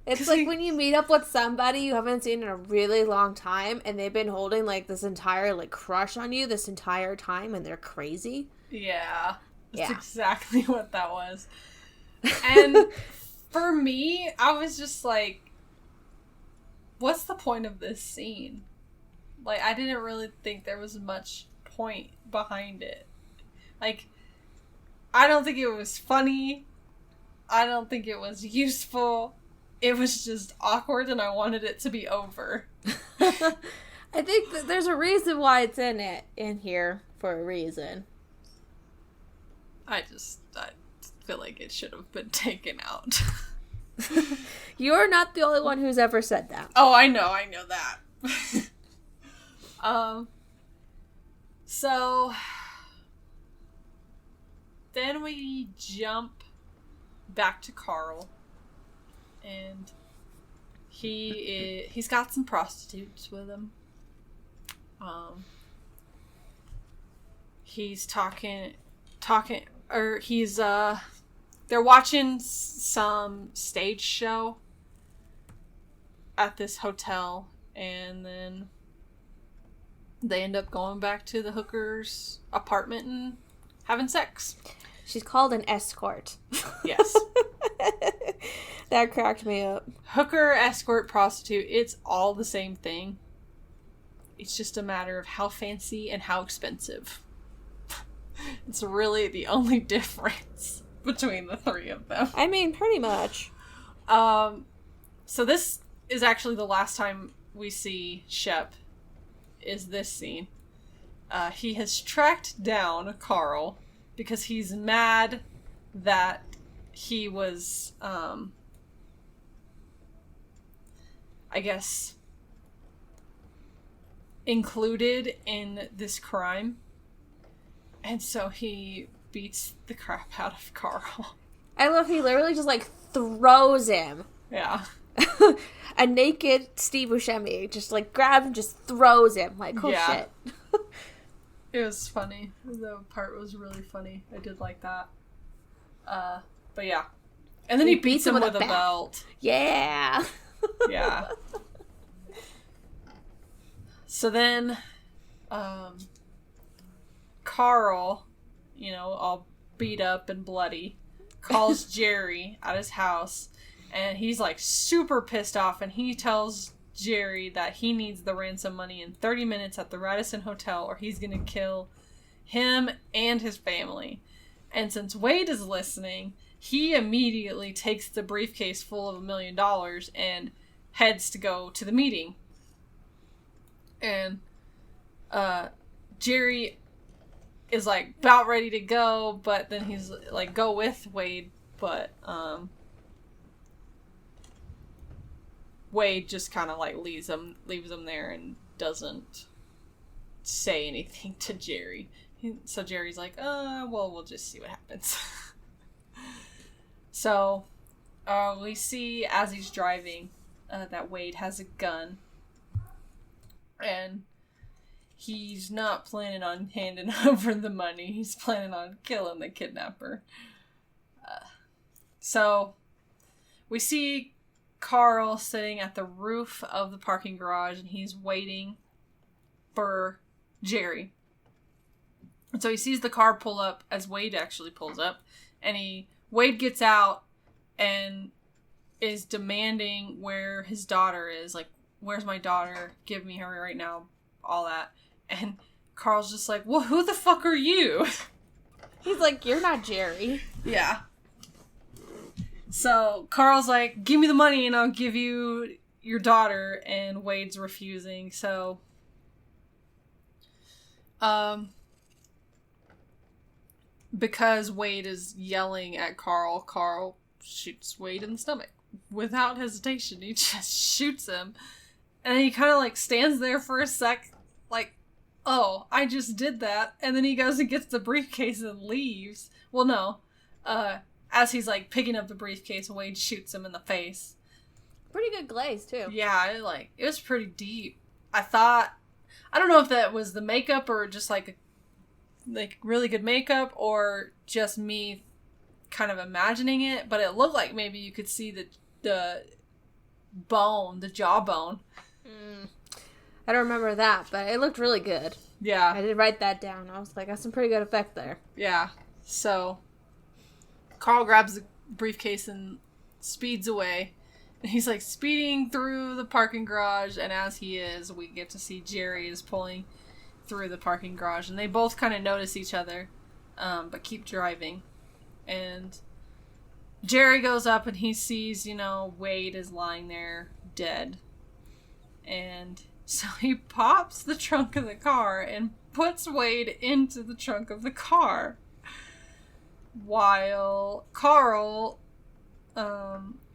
It's like when you meet up with somebody you haven't seen in a really long time, and they've been holding, like, this entire, like, crush on you this entire time, and they're crazy. Yeah. That's exactly what that was. And for me, I was just like, what's the point of this scene? Like, I didn't really think there was much point behind it. Like, I don't think it was funny. I don't think it was useful. It was just awkward, and I wanted it to be over. I think that there's a reason why it's in here for a reason. I feel like it should have been taken out. You're not the only one who's ever said that. Oh, I know that. So then we jump back to Carl, and he's got some prostitutes with him. He's talking, or he's they're watching some stage show at this hotel, and then they end up going back to the hooker's apartment and having sex. She's called an escort. Yes. That cracked me up. Hooker, escort, prostitute, it's all the same thing. It's just a matter of how fancy and how expensive. It's really the only difference between the three of them. I mean, pretty much. So this is actually the last time we see Shep, is this scene. He has tracked down Carl because he's mad that he was, I guess, included in this crime. And so he beats the crap out of Carl. I love he literally just, like, throws him. Yeah. A naked Steve Buscemi just, like, grabs and just throws him. Like, oh, shit. It was funny. The part was really funny. I did like that. But yeah. And then he beats him with a belt. Yeah. Yeah. So then, Carl, all beat up and bloody, calls Jerry at his house, and he's, like, super pissed off, and he tells Jerry that he needs the ransom money in 30 minutes at the Radisson Hotel, or he's gonna kill him and his family. And since Wade is listening, he immediately takes the briefcase full of $1 million and heads to go to the meeting. And Jerry is, like, about ready to go, but then he's like, go with Wade, but Wade just kind of, like, leaves him there and doesn't say anything to Jerry. So Jerry's like, well, we'll just see what happens. So we see as he's driving that Wade has a gun, and he's not planning on handing over the money. He's planning on killing the kidnapper. So we see Carl sitting at the roof of the parking garage, and he's waiting for Jerry. And so he sees the car pull up as Wade actually pulls up, and Wade gets out and is demanding where his daughter is. Like, where's my daughter? Give me her right now. All that. And Carl's just like, well, who the fuck are you? He's like, you're not Jerry. Yeah. So Carl's like, give me the money and I'll give you your daughter, and Wade's refusing. So because Wade is yelling at Carl shoots Wade in the stomach without hesitation. He just shoots him, and he kind of like stands there for a sec, like, oh, I just did that. And then he goes and gets the briefcase and leaves. Well, no. As he's like picking up the briefcase, Wade shoots him in the face. Pretty good glaze too. Yeah, it was pretty deep. I don't know if that was the makeup or just like really good makeup, or just me kind of imagining it, but it looked like maybe you could see the bone, the jawbone. I don't remember that, but it looked really good. Yeah. I did write that down. I was like, that's some pretty good effect there. Yeah. So Carl grabs the briefcase and speeds away. And he's like speeding through the parking garage, and as he is, we get to see Jerry is pulling through the parking garage, and they both kind of notice each other, but keep driving. And Jerry goes up and he sees, Wade is lying there dead. And so he pops the trunk of the car and puts Wade into the trunk of the car, while Carl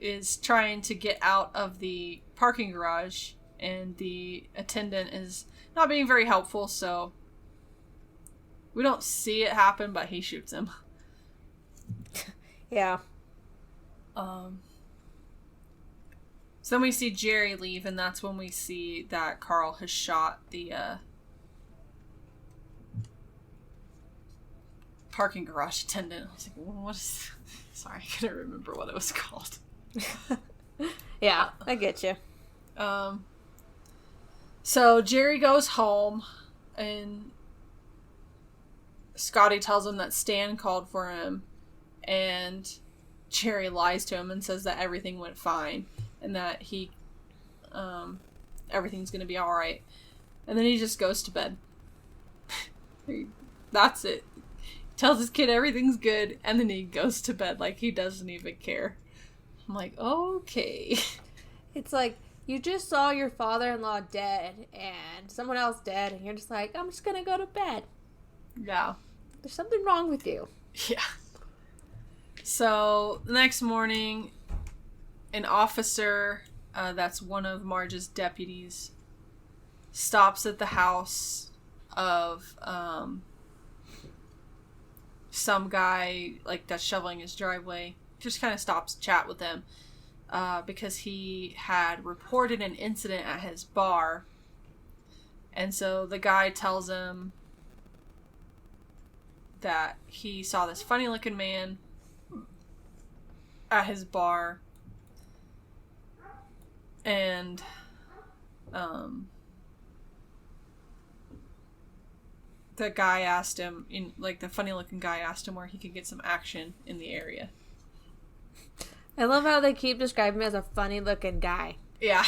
is trying to get out of the parking garage, and the attendant is not being very helpful, so we don't see it happen, but he shoots him. Yeah. So then we see Jerry leave, and that's when we see that Carl has shot the parking garage attendant. I was like, what is... Sorry, I couldn't remember what it was called. Yeah, I get you. So Jerry goes home, and Scotty tells him that Stan called for him, and Jerry lies to him and says that everything went fine, and that everything's gonna be alright. And then he just goes to bed. That's it. Tells his kid everything's good, and then he goes to bed like he doesn't even care. I'm like, okay. It's like, you just saw your father-in-law dead and someone else dead, and you're just like, I'm just gonna go to bed. Yeah. There's something wrong with you. Yeah. So, the next morning, an officer, that's one of Marge's deputies, stops at the house of some guy, like, that's shoveling his driveway. Just kind of stops to chat with him, because he had reported an incident at his bar. And so the guy tells him that he saw this funny looking man at his bar, and the guy asked him, the funny looking guy asked him where he could get some action in the area. I love how they keep describing him as a funny looking guy. Yeah.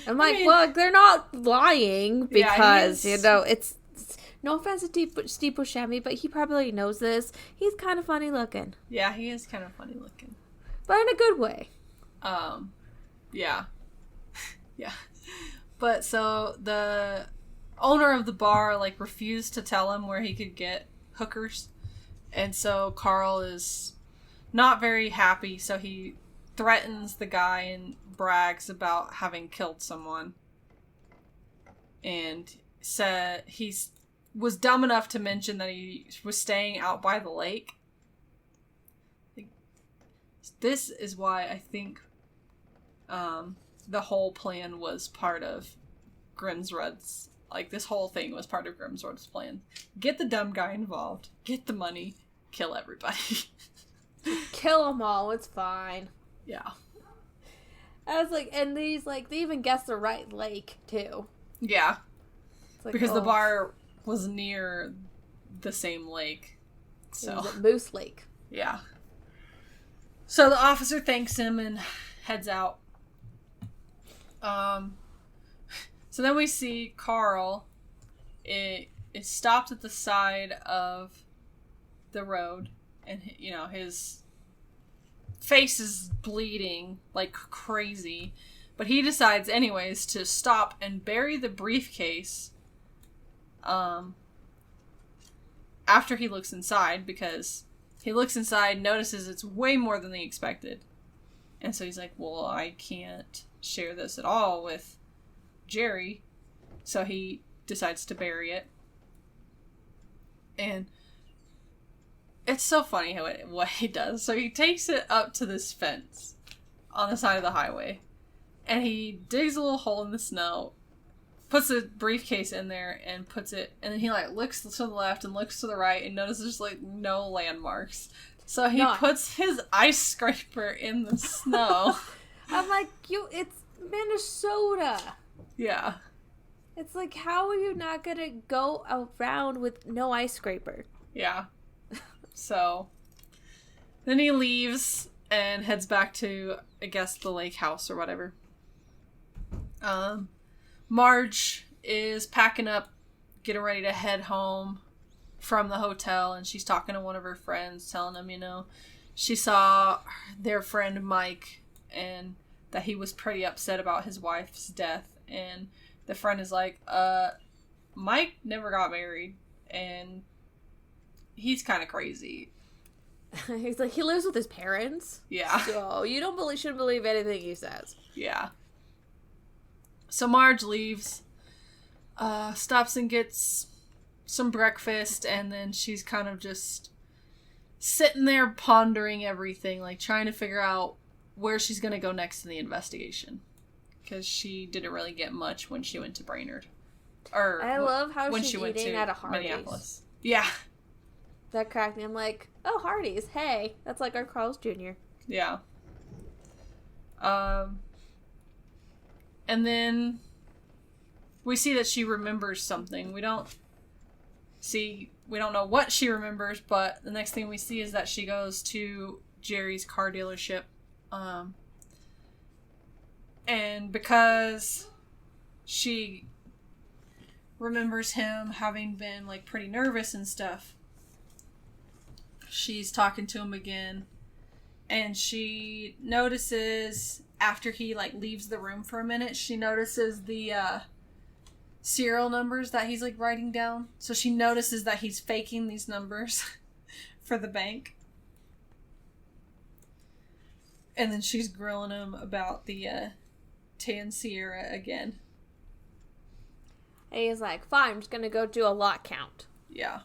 I'm like, well, they're not lying, because, it's no offense to Steve Buscemi, but he probably knows this. He's kind of funny looking. Yeah, he is kind of funny looking. But in a good way. Yeah. Yeah. But so the owner of the bar, refused to tell him where he could get hookers. And so Carl is not very happy, so he threatens the guy and brags about having killed someone. And said was dumb enough to mention that he was staying out by the lake. This is why I think the whole plan was part of Grimsrud's. This whole thing was part of Grimsrud's plan. Get the dumb guy involved. Get the money. Kill everybody. Kill them all. It's fine. Yeah. I was like, and these, they even guessed the right lake, too. Yeah. It's because the bar was near the same lake. So. It was at Moose Lake. Yeah. So the officer thanks him and heads out. So then we see Carl. It stopped at the side of the road, and his face is bleeding like crazy. But he decides anyways to stop and bury the briefcase after he looks inside, because he looks inside, notices it's way more than they expected. And so he's like, well, I can't share this at all with Jerry. So he decides to bury it. And it's so funny what he does. So he takes it up to this fence on the side of the highway. And he digs a little hole in the snow, puts the briefcase in there, and puts it... And then he, like, looks to the left and looks to the right and notices, like, no landmarks. So he puts his ice scraper in the snow. I'm like, it's Minnesota. Yeah. It's like, how are you not gonna go around with no ice scraper? Yeah. So, then he leaves and heads back to, I guess, the lake house or whatever. Marge is packing up, getting ready to head home from the hotel, and she's talking to one of her friends, telling him, she saw their friend Mike, and that he was pretty upset about his wife's death, and the friend is like, Mike never got married, and he's kind of crazy. He's like, he lives with his parents? Yeah. So, you shouldn't believe anything he says. Yeah. So Marge leaves, stops and gets some breakfast, and then she's kind of just sitting there pondering everything, like trying to figure out where she's going to go next in the investigation. Because she didn't really get much when she went to Brainerd. Or I love how when she's she went eating to at a Hardee's. Minneapolis. Yeah. That cracked me. I'm like, oh, Hardee's, hey. That's like our Carl's Jr. Yeah. And then we see that she remembers something. We don't know what she remembers, but the next thing we see is that she goes to Jerry's car dealership. And because she remembers him having been, like, pretty nervous and stuff, she's talking to him again. And she notices, after he, like, leaves the room for a minute, she notices the, serial numbers that he's, like, writing down. So she notices that he's faking these numbers for the bank. And then she's grilling him about the, Tan Sierra again. And he's like, fine, I'm just gonna go do a lot count. Yeah.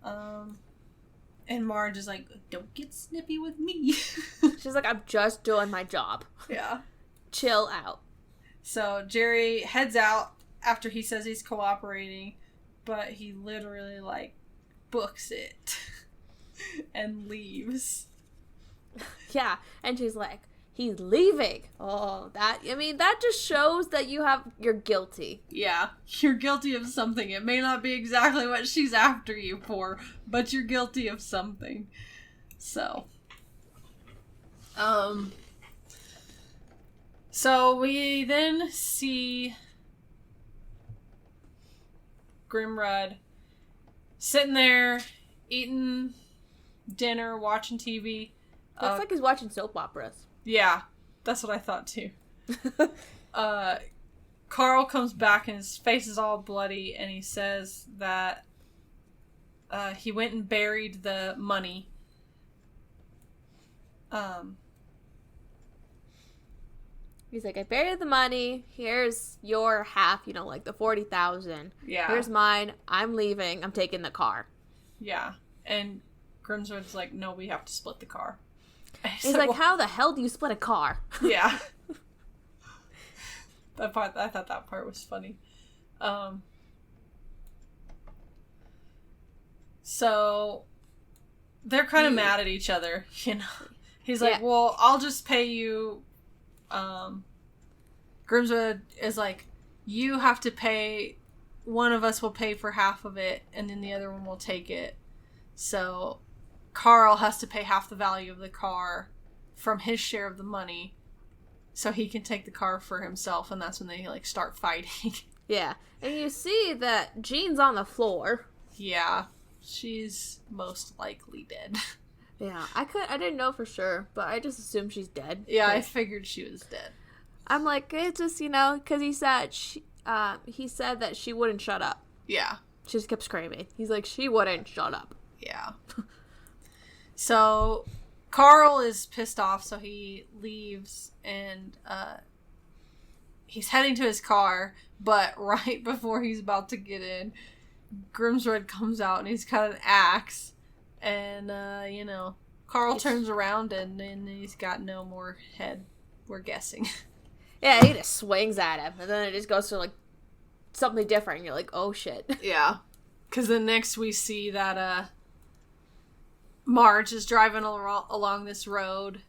And Marge is like, don't get snippy with me. She's like, I'm just doing my job. Yeah. Chill out. So Jerry heads out after he says he's cooperating, but he literally, like, books it and leaves. Yeah, and she's like, he's leaving. Oh, that just shows that you're guilty. Yeah, you're guilty of something. It may not be exactly what she's after you for, but you're guilty of something. So, so we then see Grimrud sitting there, eating dinner, watching TV. Looks like he's watching soap operas. Yeah, that's what I thought too. Carl comes back and his face is all bloody, and he says that he went and buried the money. He's like, I buried the money. Here's your half, like the 40,000. Yeah. Here's mine. I'm leaving. I'm taking the car. Yeah. And Grimswood's like, no, we have to split the car. He's like, how the hell do you split a car? Yeah. I thought that part was funny. So they're kind of mad at each other, He's like, well, I'll just pay you. Grimswood is like, you have to pay, one of us will pay for half of it, and then the other one will take it. So Carl has to pay half the value of the car from his share of the money so he can take the car for himself, and that's when they, like, start fighting. Yeah. And you see that Jean's on the floor. Yeah. She's most likely dead. Yeah, I didn't know for sure, but I just assumed she's dead. Yeah, I figured she was dead. I'm like, it's just, because he said that she wouldn't shut up. Yeah. She just kept screaming. He's like, she wouldn't shut up. Yeah. So, Carl is pissed off, so he leaves, and he's heading to his car, but right before he's about to get in, Grimsrud comes out, and he's got an axe, and, Carl turns around, and he's got no more head, we're guessing. Yeah, he just swings at him, and then it just goes to, like, something different, and you're like, oh, shit. Yeah. Because then next we see that, Marge is driving along this road,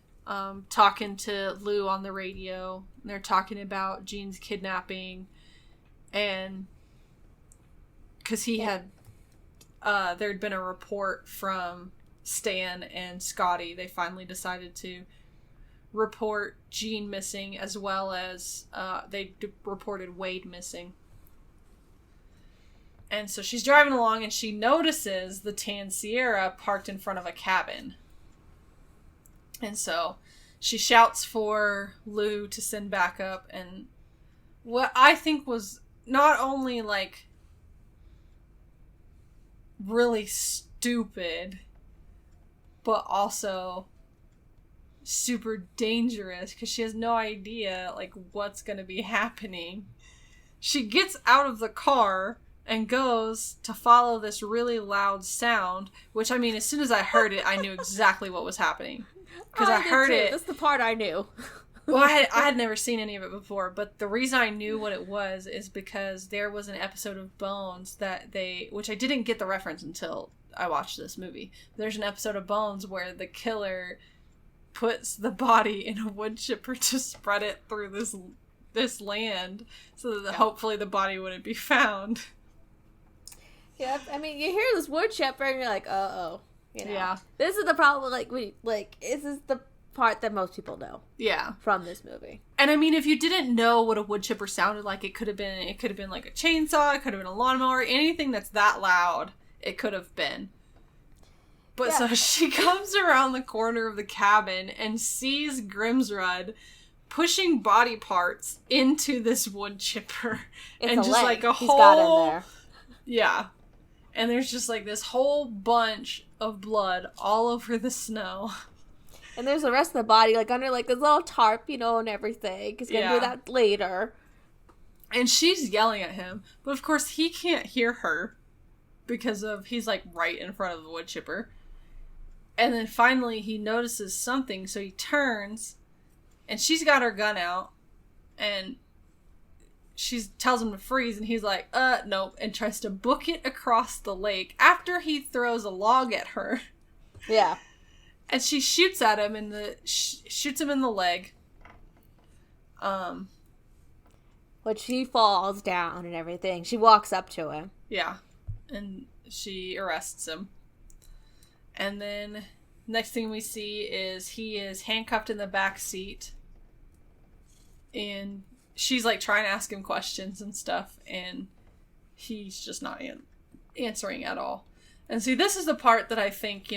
talking to Lou on the radio. And they're talking about Jean's kidnapping, and because he had, there'd been a report from Stan and Scotty. They finally decided to report Jean missing, as well as they reported Wade missing. And so she's driving along, and she notices the tan Sierra parked in front of a cabin. And so she shouts for Lou to send backup, and what I think was not only, like, really stupid, but also super dangerous, because she has no idea, like, what's going to be happening. She gets out of the car and goes to follow this really loud sound, which, I mean, as soon as I heard it, I knew exactly what was happening. Because I heard it. That's the part I knew. Well, I had never seen any of it before, but the reason I knew what it was is because there was an episode of Bones which I didn't get the reference until I watched this movie. There's an episode of Bones where the killer puts the body in a wood chipper to spread it through this land so that hopefully the body wouldn't be found. Yeah, I mean, you hear this wood chipper and you're like, uh-oh. Yeah. This is the problem, this is the part that most people know. Yeah. From this movie. And I mean, if you didn't know what a wood chipper sounded like, it could have been like a chainsaw, it could have been a lawnmower, anything that's that loud, it could have been. But so she comes around the corner of the cabin and sees Grimsrud pushing body parts into this wood chipper. It's and a just leg. like a He's whole got in there. Yeah. And there's just like this whole bunch of blood all over the snow. And there's the rest of the body, like, under, like, this little tarp, and everything. He's gonna do that later. And she's yelling at him. But, of course, he can't hear her. Because he's, like, right in front of the wood chipper. And then finally he notices something, so he turns. And she's got her gun out. And she tells him to freeze, and he's like, nope. And tries to book it across the lake after he throws a log at her. Yeah. And she shoots at him shoots him in the leg. Which he falls down and everything. She walks up to him. Yeah. And she arrests him. And then next thing we see is he is handcuffed in the back seat. And she's like trying to ask him questions and stuff. And he's just not answering at all. And see, this is the part that I think,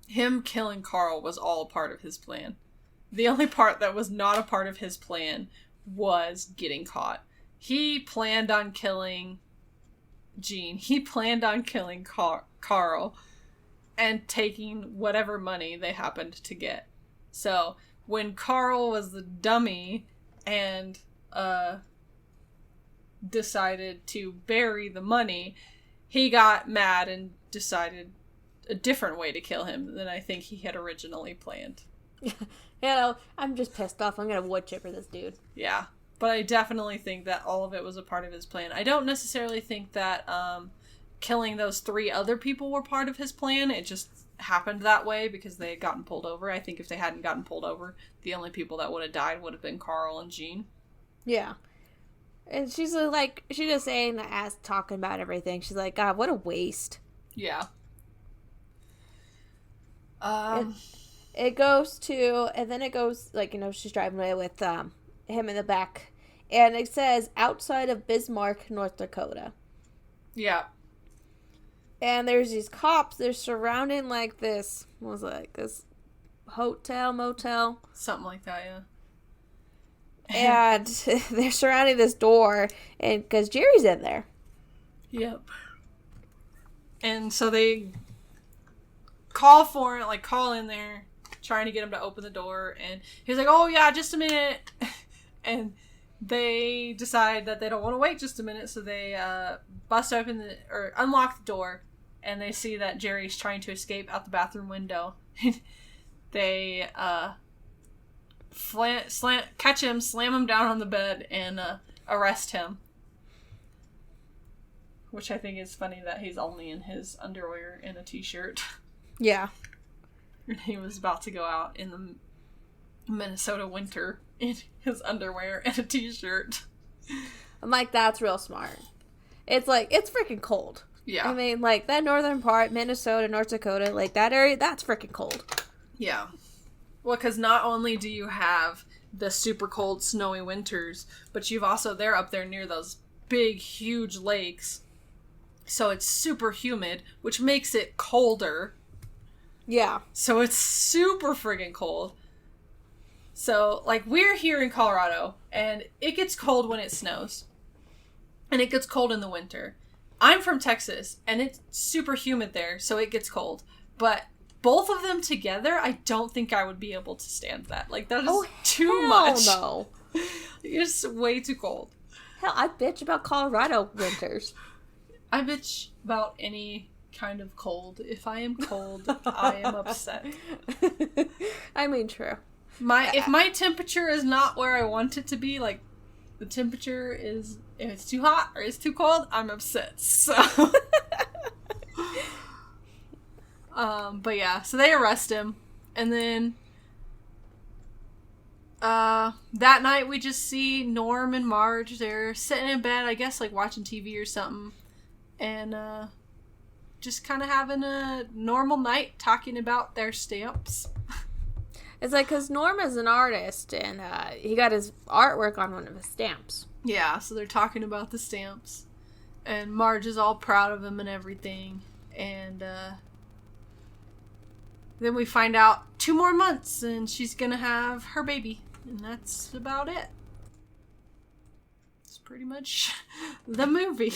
him killing Carl was all part of his plan. The only part that was not a part of his plan was getting caught. He planned on killing Jean. He planned on killing Carl and taking whatever money they happened to get. So when Carl was the dummy and decided to bury the money, he got mad and decided a different way to kill him than I think he had originally planned. I'm just pissed off. I'm gonna wood chipper this dude. Yeah. But I definitely think that all of it was a part of his plan. I don't necessarily think that killing those 3 other people were part of his plan. It just happened that way because they had gotten pulled over. I think if they hadn't gotten pulled over, the only people that would have died would have been Carl and Jean. Yeah. And she's just saying, as talking about everything, she's like, God, what a waste. Yeah. It goes to, and then it goes, she's driving away with him in the back. And it says, outside of Bismarck, North Dakota. Yeah. And there's these cops. They're surrounding, like, this, what was it, like, this hotel, motel? Something like that, yeah. And they're surrounding this door, and because Jerry's in there. Yep. And so they call for it, like, call in there, trying to get him to open the door, and he's like, oh, yeah, just a minute. And they decide that they don't want to wait just a minute, so they bust open or unlock the door, and they see that Jerry's trying to escape out the bathroom window. They catch him, slam him down on the bed, and arrest him. Which I think is funny that he's only in his underwear and a t-shirt. Yeah. And he was about to go out in the Minnesota winter in his underwear and a t-shirt. I'm like, that's real smart. It's like, it's freaking cold. Yeah. I mean, like, that northern part, Minnesota, North Dakota, like, that area, that's freaking cold. Yeah. Well, because not only do you have the super cold, snowy winters, but you've also, they're up there near those big, huge lakes. So it's super humid, which makes it colder. Yeah. So it's super friggin' cold. So, like, we're here in Colorado, and it gets cold when it snows. And it gets cold in the winter. I'm from Texas, and it's super humid there, so it gets cold. But both of them together, I don't think I would be able to stand that. Like, that is too much. No. It's way too cold. Hell, I bitch about Colorado winters. I bitch about any kind of cold. If I am cold, I am upset. I mean, true. If my temperature is not where I want it to be, like, the temperature is, if it's too hot or it's too cold, I'm upset. So, but yeah, so they arrest him, and then, that night we just see Norm and Marge, they're sitting in bed, I guess, like, watching TV or something, and, just kind of having a normal night, talking about their stamps. It's like, because Norm is an artist, and he got his artwork on one of his stamps. Yeah, so they're talking about the stamps. And Marge is all proud of him and everything. And then we find out 2 more months, and she's going to have her baby. And that's about it. It's pretty much the movie.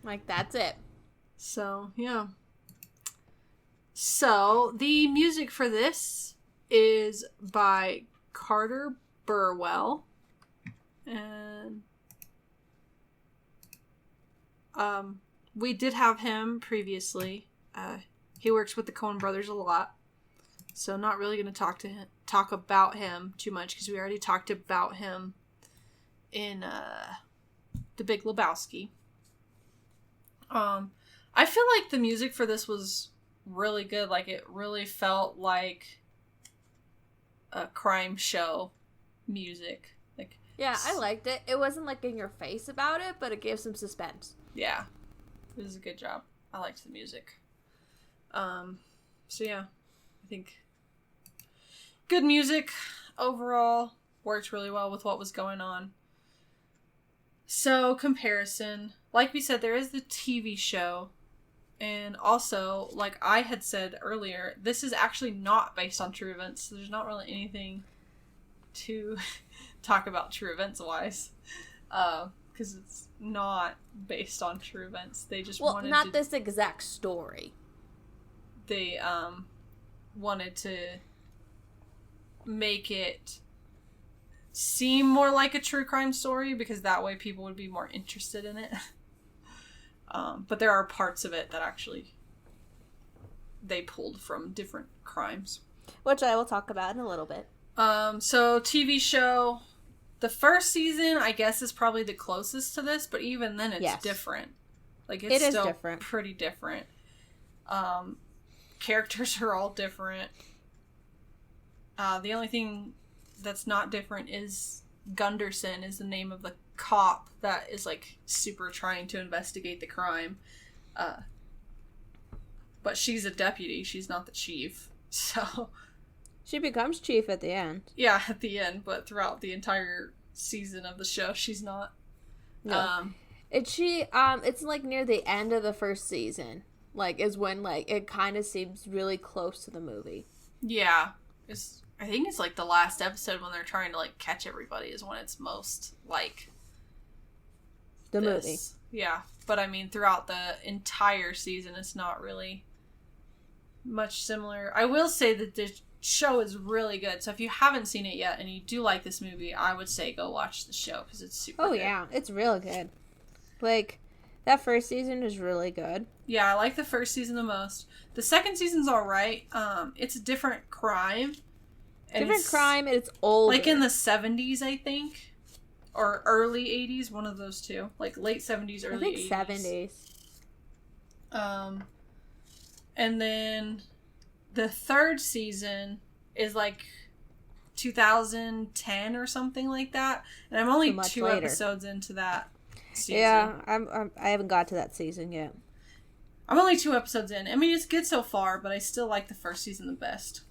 Like, that's it. So, yeah. So, the music for this is by Carter Burwell, and we did have him previously. He works with the Coen brothers a lot, so not really going to talk about him too much because we already talked about him in The Big Lebowski. I feel like the music for this was really good. Like, it really felt like a crime show music. Like, yeah, I liked it. It wasn't like in your face about it, but it gave some suspense. Yeah, it was a good job. I liked the music. So yeah, I think good music overall, worked really well with what was going on. So, comparison, like we said, there is the TV show. And also, like I had said earlier, this is actually not based on true events. So there's not really anything to talk about true events wise. Because it's not based on true events. They just wanted not this exact story. They wanted to make it seem more like a true crime story because that way people would be more interested in it. But there are parts of it that actually they pulled from different crimes. Which I will talk about in a little bit. So TV show, the first season, I guess, is probably the closest to this, but even then it's different. Like, it's still different. Pretty different. Characters are all different. The only thing that's not different is Gunderson is the name of the cop that is, like, super trying to investigate the crime. But she's a deputy. She's not the chief. So she becomes chief at the end. Yeah, at the end, but throughout the entire season of the show, she's not. No. It's like near the end of the first season like, is when, like, it kind of seems really close to the movie. Yeah. I think it's, like, the last episode when they're trying to, like, catch everybody is when it's most, like... The movie. Yeah. But, I mean, throughout the entire season, it's not really much similar. I will say that the show is really good. So if you haven't seen it yet and you do like this movie, I would say go watch the show because it's super good. Oh, yeah. It's real good. Like, that first season is really good. Yeah, I like the first season the most. The second season's alright. It's a different crime. Different crime, and it's older. Like in the 70s, I think. Or early 80s, one of those two. Like late 70s, early 80s. I think 70s. And then the third season is like 2010 or something like that. And I'm only two episodes into that season. Yeah, I haven't got to that season yet. I'm only 2 episodes in. I mean, it's good so far, but I still like the first season the best.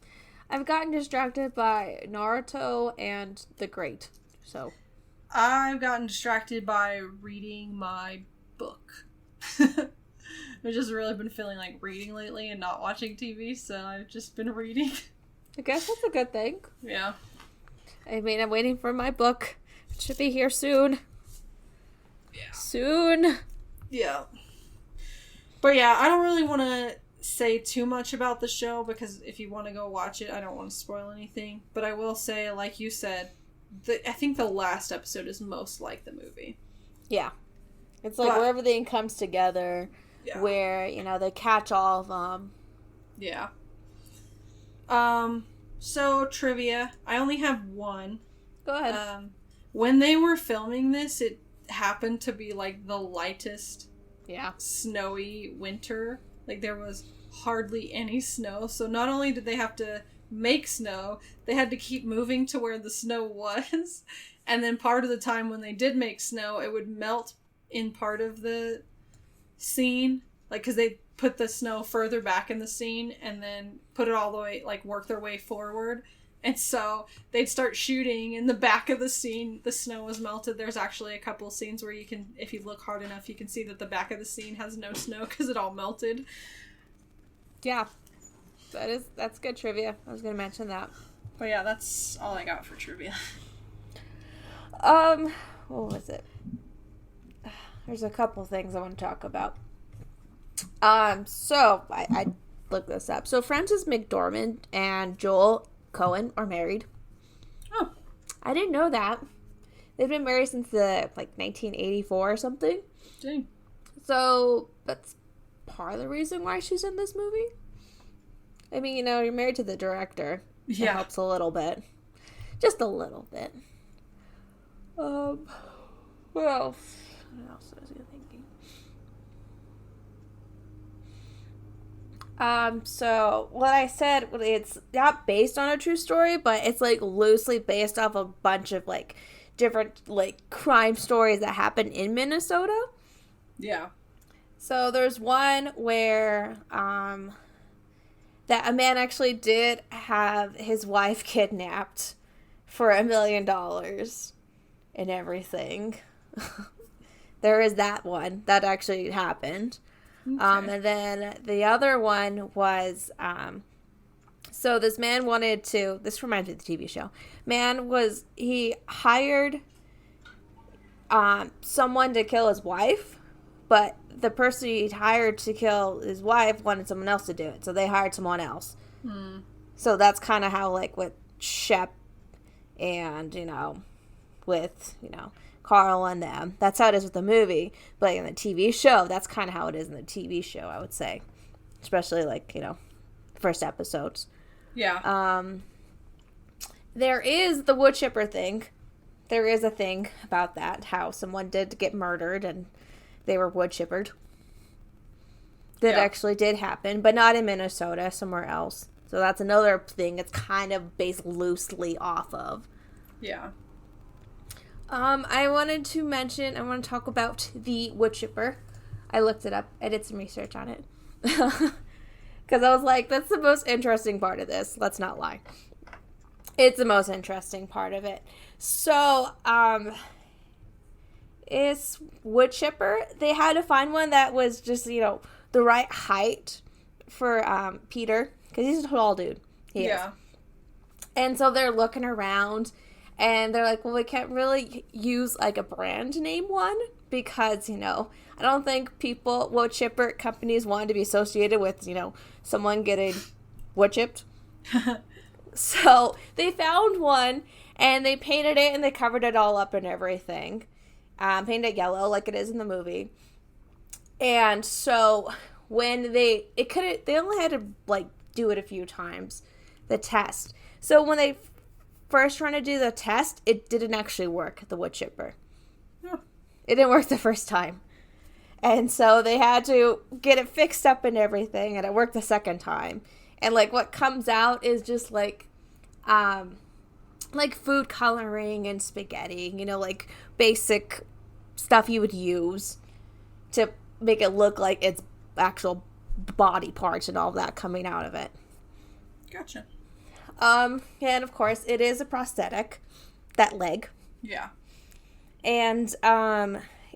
I've gotten distracted by Naruto and The Great, so... I've gotten distracted by reading my book. I've just really been feeling like reading lately and not watching TV, so I've just been reading. I guess that's a good thing. Yeah. I mean, I'm waiting for my book. It should be here soon. Yeah. Soon. Yeah. But yeah, I don't really want to say too much about the show because if you want to go watch it, I don't want to spoil anything. But I will say, like you said, I think the last episode is most like the movie. Yeah. It's like where everything comes together, where, you know, they catch all of them. Yeah. So, trivia. I only have one. Go ahead. When they were filming this, it happened to be, like, the lightest snowy winter. Like, there was hardly any snow. So, not only did they have to make snow, they had to keep moving to where the snow was. And then part of the time when they did make snow, it would melt in part of the scene. Like, because they put the snow further back in the scene and then put it all the way, like, work their way forward. And so they'd start shooting in the back of the scene. The snow was melted. There's actually a couple of scenes where you can, if you look hard enough, you can see that the back of the scene has no snow because it all melted. Yeah. That's good trivia. I was going to mention that. But yeah, that's all I got for trivia. What was it? There's a couple things I want to talk about. So I looked this up. So Frances McDormand and Joel Coen are married. Oh. I didn't know that. They've been married since 1984 or something. Dang. So that's part of the reason why she's in this movie. I mean, you know, you're married to the director. Yeah. It helps a little bit. Just a little bit. What else? What else was I thinking? So what I said, it's not based on a true story, but it's like loosely based off a bunch of like different like crime stories that happen in Minnesota. Yeah. So there's one where that a man actually did have his wife kidnapped for $1 million and everything. There is that one that actually happened. Okay. And then the other one was, so this man wanted to, this reminds me of the TV show. He hired someone to kill his wife, but the person he hired to kill his wife wanted someone else to do it. So they hired someone else. Hmm. So that's kind of how, like, with Shep and, with, Carl and them. That's how it is with the movie. But like, in the TV show, that's kind of how it is in the TV show, I would say. Especially, like, first episodes. Yeah. There is the wood chipper thing. There is a thing about that, how someone did get murdered and they were wood chippered. That actually did happen, but not in Minnesota, somewhere else. So that's another thing it's kind of based loosely off of. Yeah. I want to talk about the wood chipper. I looked it up. I did some research on it. Because I was like, that's the most interesting part of this. Let's not lie. It's the most interesting part of it. So, it's wood chipper. They had to find one that was just, the the right height for Peter, because he's a tall dude. He is. And so they're looking around, and they're like, well, we can't really use, like, a brand name one, because, you know, I don't think wood chipper companies wanted to be associated with, you know, someone getting wood chipped. So they found one, and they painted it, and they covered it all up and everything. Painted it yellow, like it is in the movie. And so when they only had to, like, do it a few times, the test. So when they first tried to do the test, it didn't actually work, the wood chipper. Yeah. It didn't work the first time. And so they had to get it fixed up and everything, and it worked the second time. And, like, what comes out is just, like food coloring and spaghetti, you know, like, basic stuff you would use to make it look like it's actual body parts and all that coming out of it. Gotcha. And, of course, it is a prosthetic, that leg. Yeah. And,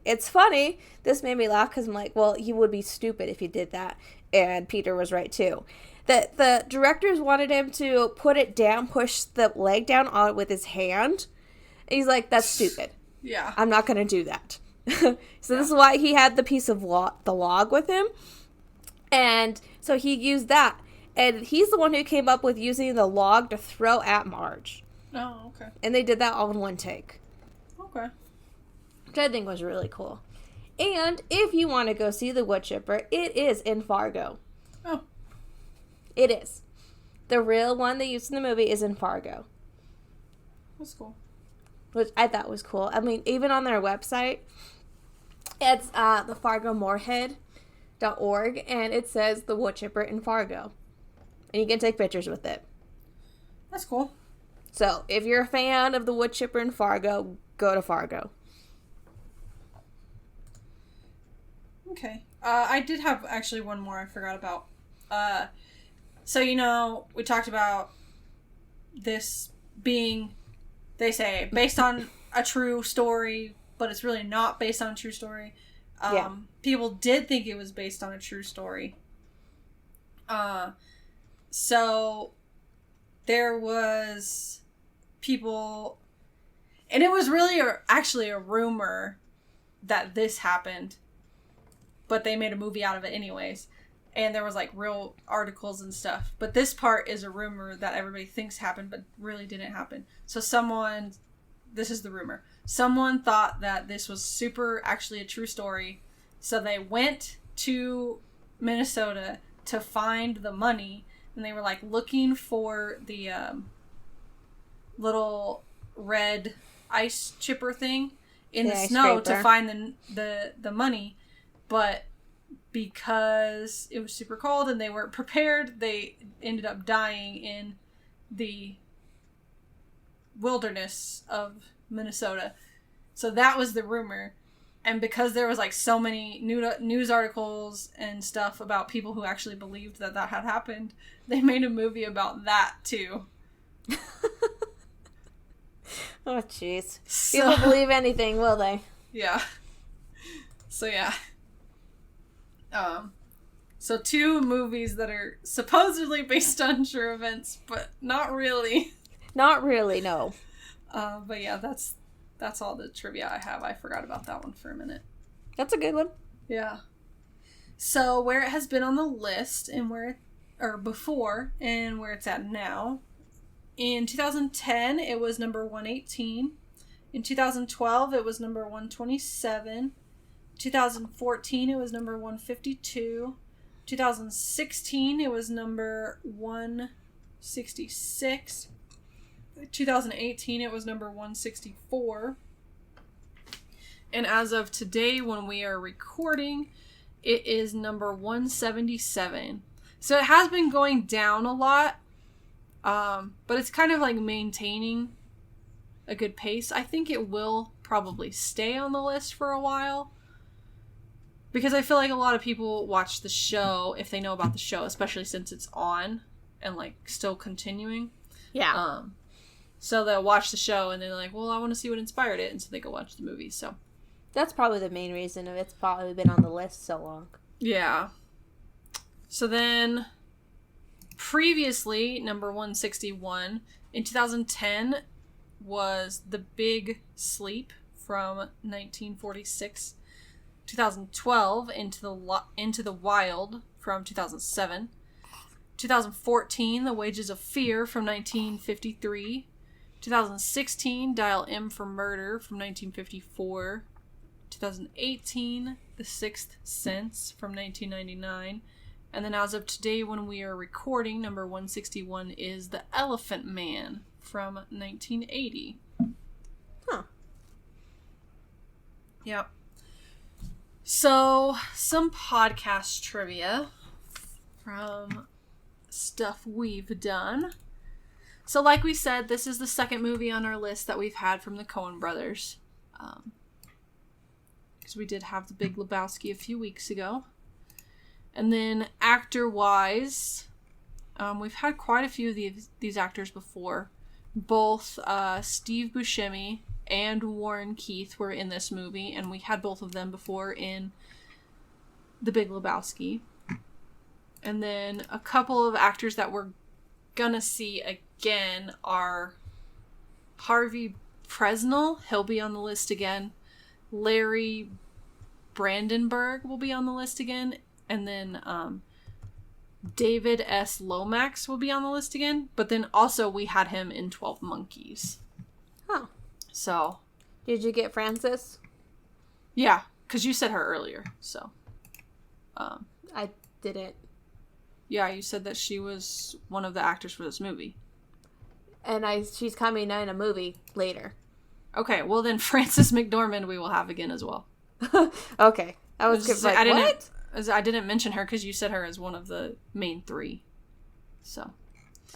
it's funny, this made me laugh, because I'm like, well, you would be stupid if you did that, and Peter was right, too. That the directors wanted him to put it down, push the leg down on with his hand, and he's like, that's stupid. Yeah. I'm not going to do that. So this is why he had the piece of the log with him, and so he used that, and he's the one who came up with using the log to throw at Marge. Oh, okay. And they did that all in one take. Okay. Which I think was really cool. And if you want to go see the wood chipper, it is in Fargo. Oh. It is. The real one they used in the movie is in Fargo. That's cool. Which I thought was cool. I mean, even on their website, it's the FargoMoorhead.org, and it says the wood chipper in Fargo. And you can take pictures with it. That's cool. So, if you're a fan of the wood chipper in Fargo, go to Fargo. Okay. I did have actually one more I forgot about. So, you know, we talked about this being, they say, based on a true story, but it's really not based on a true story. People did think it was based on a true story. So there was people, and it was really actually a rumor that this happened, but they made a movie out of it anyways. And there was, like, real articles and stuff. But this part is a rumor that everybody thinks happened, but really didn't happen. So this is the rumor. Someone thought that this was actually a true story. So they went to Minnesota to find the money. And they were, like, looking for the little red ice chipper thing in the snow to find the money. But because it was super cold and they weren't prepared, they ended up dying in the wilderness of Minnesota. So that was the rumor. And because there was, like, so many news articles and stuff about people who actually believed that had happened, they made a movie about that too. Oh, jeez. People believe anything, will they? Yeah. So, yeah. So 2 movies that are supposedly based on true events, but not really. Not really, no. But yeah, that's all the trivia I have. I forgot about that one for a minute. That's a good one. Yeah. So where it has been on the list and before and where it's at now. In 2010, it was number 118. In 2012, it was number 127. 2014, it was number 152. 2016, it was number 166. 2018, it was number 164. And as of today, when we are recording, it is number 177. So it has been going down a lot, but it's kind of like maintaining a good pace. I think it will probably stay on the list for a while, because I feel like a lot of people watch the show if they know about the show, especially since it's on and, like, still continuing. Yeah. So they'll watch the show and they're like, well, I want to see what inspired it, and so they go watch the movie. So that's probably the main reason it's probably been on the list so long. Yeah. So then, previously, number 161, in 2010, was The Big Sleep from 1946. 2012, Into the Wild from 2007. 2014, The Wages of Fear from 1953. 2016, Dial M for Murder from 1954. 2018, The Sixth Sense from 1999. And then as of today, when we are recording, number 161 is The Elephant Man from 1980. Huh. Yep. So, some podcast trivia from stuff we've done. So, like we said, this is the second movie on our list that we've had from the Coen brothers. Because we did have The Big Lebowski a few weeks ago. And then, actor-wise, we've had quite a few of these actors before. Both Steve Buscemi and Warren Keith were in this movie, and we had both of them before in The Big Lebowski. And then a couple of actors that we're gonna see again are Harve Presnell. He'll be on the list again. Larry Brandenburg will be on the list again. And then David S. Lomax will be on the list again. But then also we had him in 12 Monkeys. Huh. So. Did you get Frances? Yeah, because you said her earlier, so. I didn't. Yeah, you said that she was one of the actors for this movie. And she's coming in a movie later. Okay, well then Frances McDormand we will have again as well. Okay. I was good. Like, what? I didn't mention her because you said her as one of the main three. So.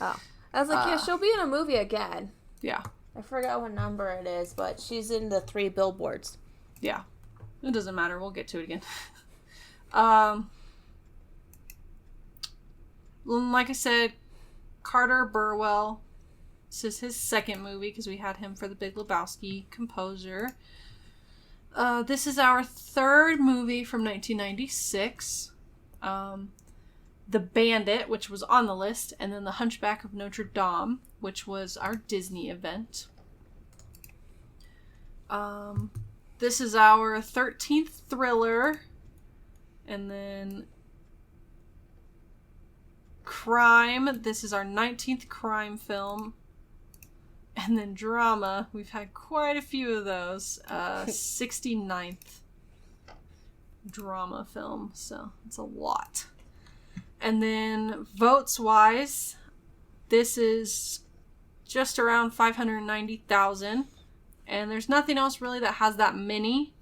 Oh. I was like, yeah, she'll be in a movie again. Yeah. I forgot what number it is, but she's in the 3 billboards. Yeah. It doesn't matter. We'll get to it again. Like I said, Carter Burwell. This is his second movie because we had him for The Big Lebowski, composer. This is our third movie from 1996. The Bandit, which was on the list, and then The Hunchback of Notre Dame, which was our Disney event. This is our 13th thriller, and then crime. This is our 19th crime film. And then drama. We've had quite a few of those. 69th drama film. So it's a lot. And then votes-wise, this is just around 590,000. And there's nothing else really that has that many.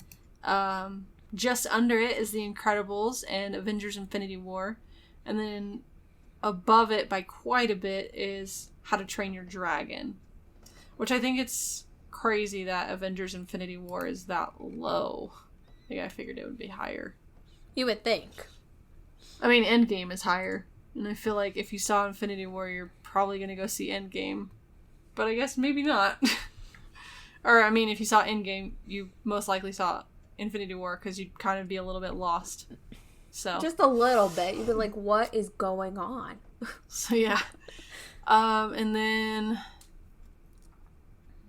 Just under it is The Incredibles and Avengers Infinity War. And then above it by quite a bit is How to Train Your Dragon. Which I think it's crazy that Avengers Infinity War is that low. I think I figured it would be higher. You would think. I mean, Endgame is higher. And I feel like if you saw Infinity War, you're probably going to go see Endgame. But I guess maybe not. Or, I mean, if you saw Endgame, you most likely saw Infinity War because you'd kind of be a little bit lost. So just a little bit. You'd be like, what is going on? So, yeah. And then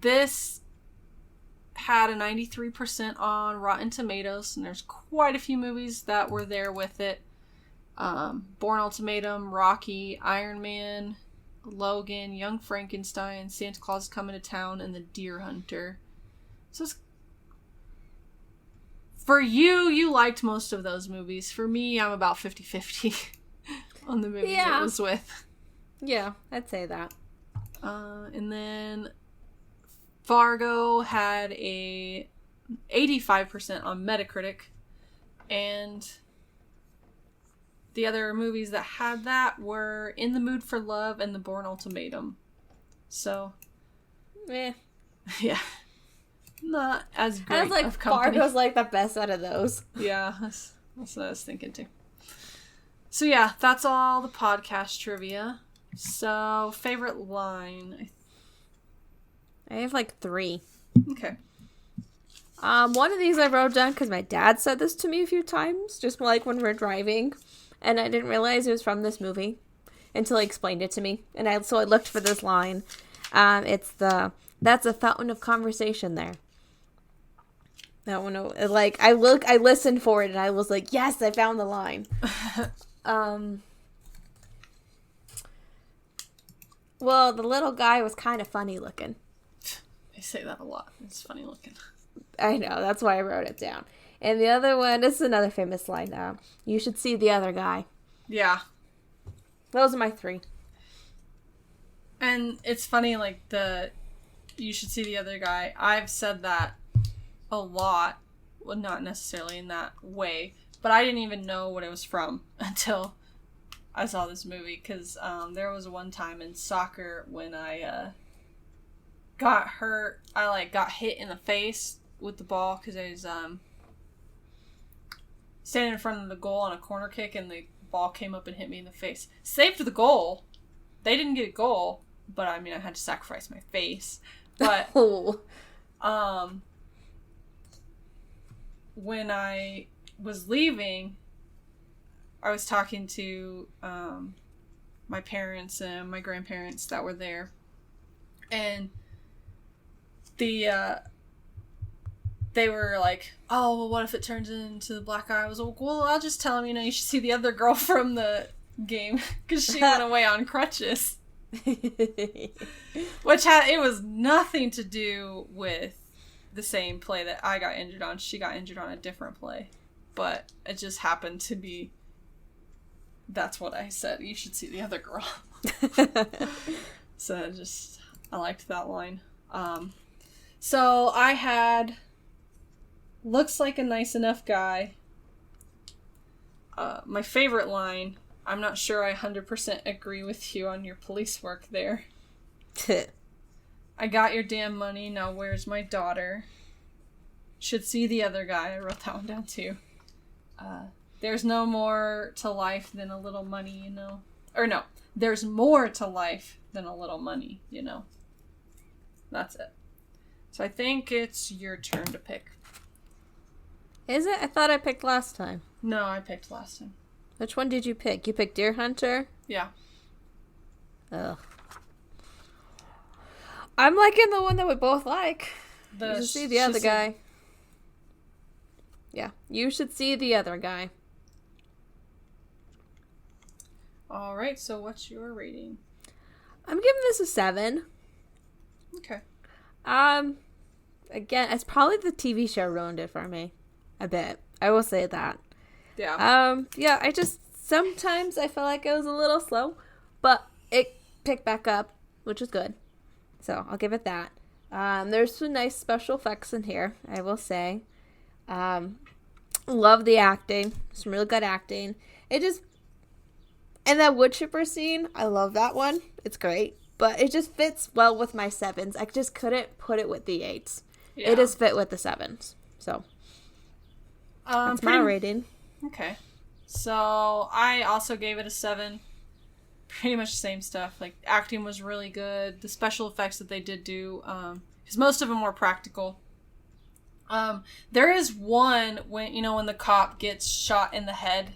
this had a 93% on Rotten Tomatoes, and there's quite a few movies that were there with it. Born Ultimatum, Rocky, Iron Man, Logan, Young Frankenstein, Santa Claus is Coming to Town, and The Deer Hunter. So it's... For you liked most of those movies. For me, I'm about 50-50 on the movies it was with. Yeah, I'd say that. And then Fargo had a 85% on Metacritic, and the other movies that had that were In the Mood for Love and The Bourne Ultimatum. So, yeah, not as great. I was like, Fargo's like the best out of those. Yeah, that's what I was thinking too. So yeah, that's all the podcast trivia. So, favorite line. I have like 3. Okay. One of these I wrote down because my dad said this to me a few times, just like when we're driving. and I didn't realize it was from this movie until he explained it to me. And I looked for this line. That's a fountain of conversation there. That one, like, I listened for it, and I was like, yes, I found the line. Well, the little guy was kind of funny looking. I say that a lot. It's funny looking. I know, that's why I wrote it down. And the other one, this is another famous line. You should see the other guy. Yeah. Those are my 3. And it's funny, like, you should see the other guy. I've said that a lot. Well, not necessarily in that way. But I didn't even know what it was from until I saw this movie. Because there was one time in soccer when I got hurt. I, got hit in the face with the ball because I was standing in front of the goal on a corner kick, and the ball came up and hit me in the face. Saved the goal. They didn't get a goal, but I mean, I had to sacrifice my face. But when I was leaving, I was talking to my parents and my grandparents that were there, and they were like, oh, well, what if it turns into the black eye? I was like, well, I'll just tell him, you should see the other girl from the game, because she went away on crutches. It was nothing to do with the same play that I got injured on. She got injured on a different play. But it just happened to be, that's what I said. You should see the other girl. So I liked that line. So I had, looks like a nice enough guy. My favorite line, I'm not sure I 100% agree with you on your police work there. I got your damn money, now where's my daughter? Should see the other guy. I wrote that one down too. There's no more to life than a little money, Or no, there's more to life than a little money, That's it. So I think it's your turn to pick. Is it? I thought I picked last time. No, I picked last time. Which one did you pick? You picked Deer Hunter? Yeah. Ugh. I'm liking the one that we both like. You should see the other guy. Yeah, you should see the other guy. All right, so what's your rating? I'm giving this a 7. Okay. Again, it's probably the TV show ruined it for me. A bit. I will say that. Yeah. Yeah, sometimes I felt like it was a little slow, but it picked back up, which is good. So I'll give it that. There's some nice special effects in here, I will say. Love the acting. Some really good acting. And that wood chipper scene, I love that one. It's great. But it just fits well with my 7s. I just couldn't put it with the 8s. Yeah. It is fit with the 7s. So that's my rating. Okay. So I also gave it a 7. Pretty much the same stuff. Like, acting was really good. The special effects that they did do, because most of them were practical. There is one when the cop gets shot in the head,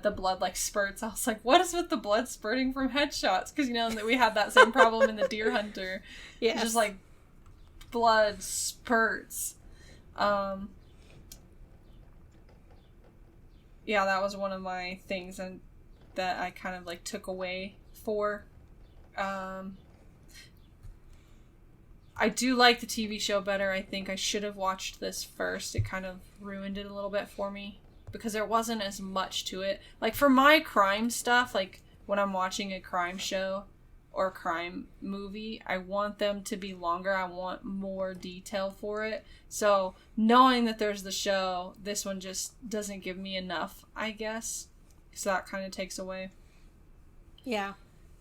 the blood spurts. I was like, what is with the blood spurting from headshots? Because that we had that same problem in the Deer Hunter. Yeah, just blood spurts. Yeah, that was one of my things that I kind of took away for. I do like the TV show better. I think I should have watched this first. It kind of ruined it a little bit for me because there wasn't as much to it. For my crime stuff, when I'm watching a crime show or a crime movie, I want them to be longer. I want more detail for it. So knowing that there's the show, this one just doesn't give me enough, I guess. So that kind of takes away. Yeah.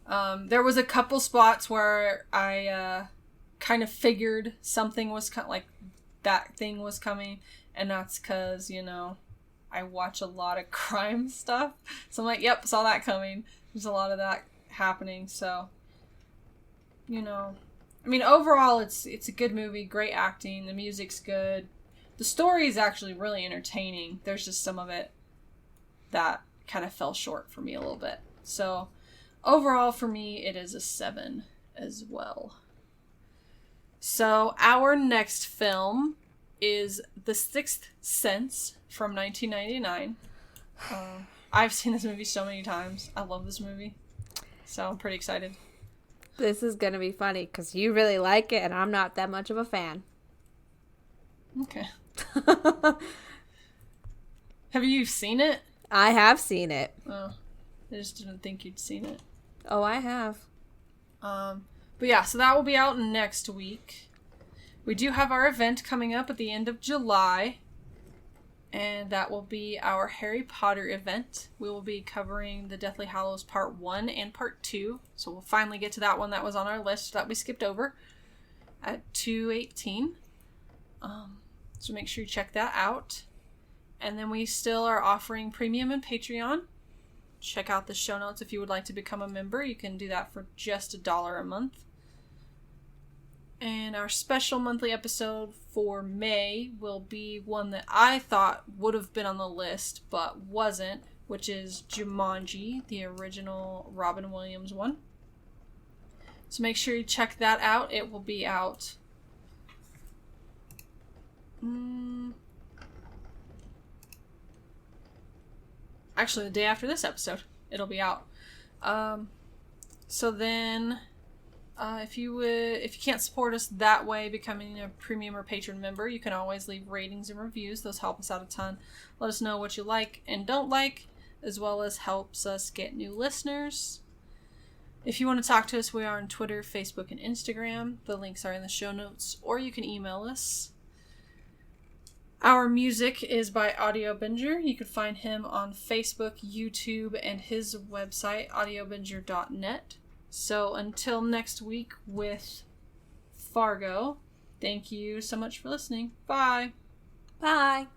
There was a couple spots where I kind of figured something was that thing was coming, and that's because I watch a lot of crime stuff, so I'm like, yep, saw that coming. There's a lot of that happening, so overall it's a good movie, great acting, the music's good, the story is actually really entertaining. There's just some of it that kind of fell short for me a little bit. So overall for me, it is a 7 as well. So our next film is The Sixth Sense from 1999. I've seen this movie so many times. I love this movie. So I'm pretty excited. This is going to be funny because you really like it and I'm not that much of a fan. Okay. Have you seen it? I have seen it. Oh, I just didn't think you'd seen it. Oh, I have. But yeah, so that will be out next week. We do have our event coming up at the end of July, and that will be our Harry Potter event. We will be covering the Deathly Hallows Part 1 and Part 2, so we'll finally get to that one that was on our list that we skipped over at 2:18. So make sure you check that out. And then we still are offering Premium and Patreon. Check out the show notes if you would like to become a member. You can do that for just $1 a month. And our special monthly episode for May will be one that I thought would have been on the list, but wasn't, which is Jumanji, the original Robin Williams one. So make sure you check that out. It will be out actually the day after this episode. It'll be out. So then if you can't support us that way, becoming a premium or patron member, you can always leave ratings and reviews. Those help us out a ton. Let us know what you like and don't like, as well as helps us get new listeners. If you want to talk to us, we are on Twitter, Facebook, and Instagram. The links are in the show notes, or you can email us. Our music is by Audio Binger. You can find him on Facebook, YouTube, and his website, audiobinger.net. So until next week with Fargo, thank you so much for listening. Bye. Bye.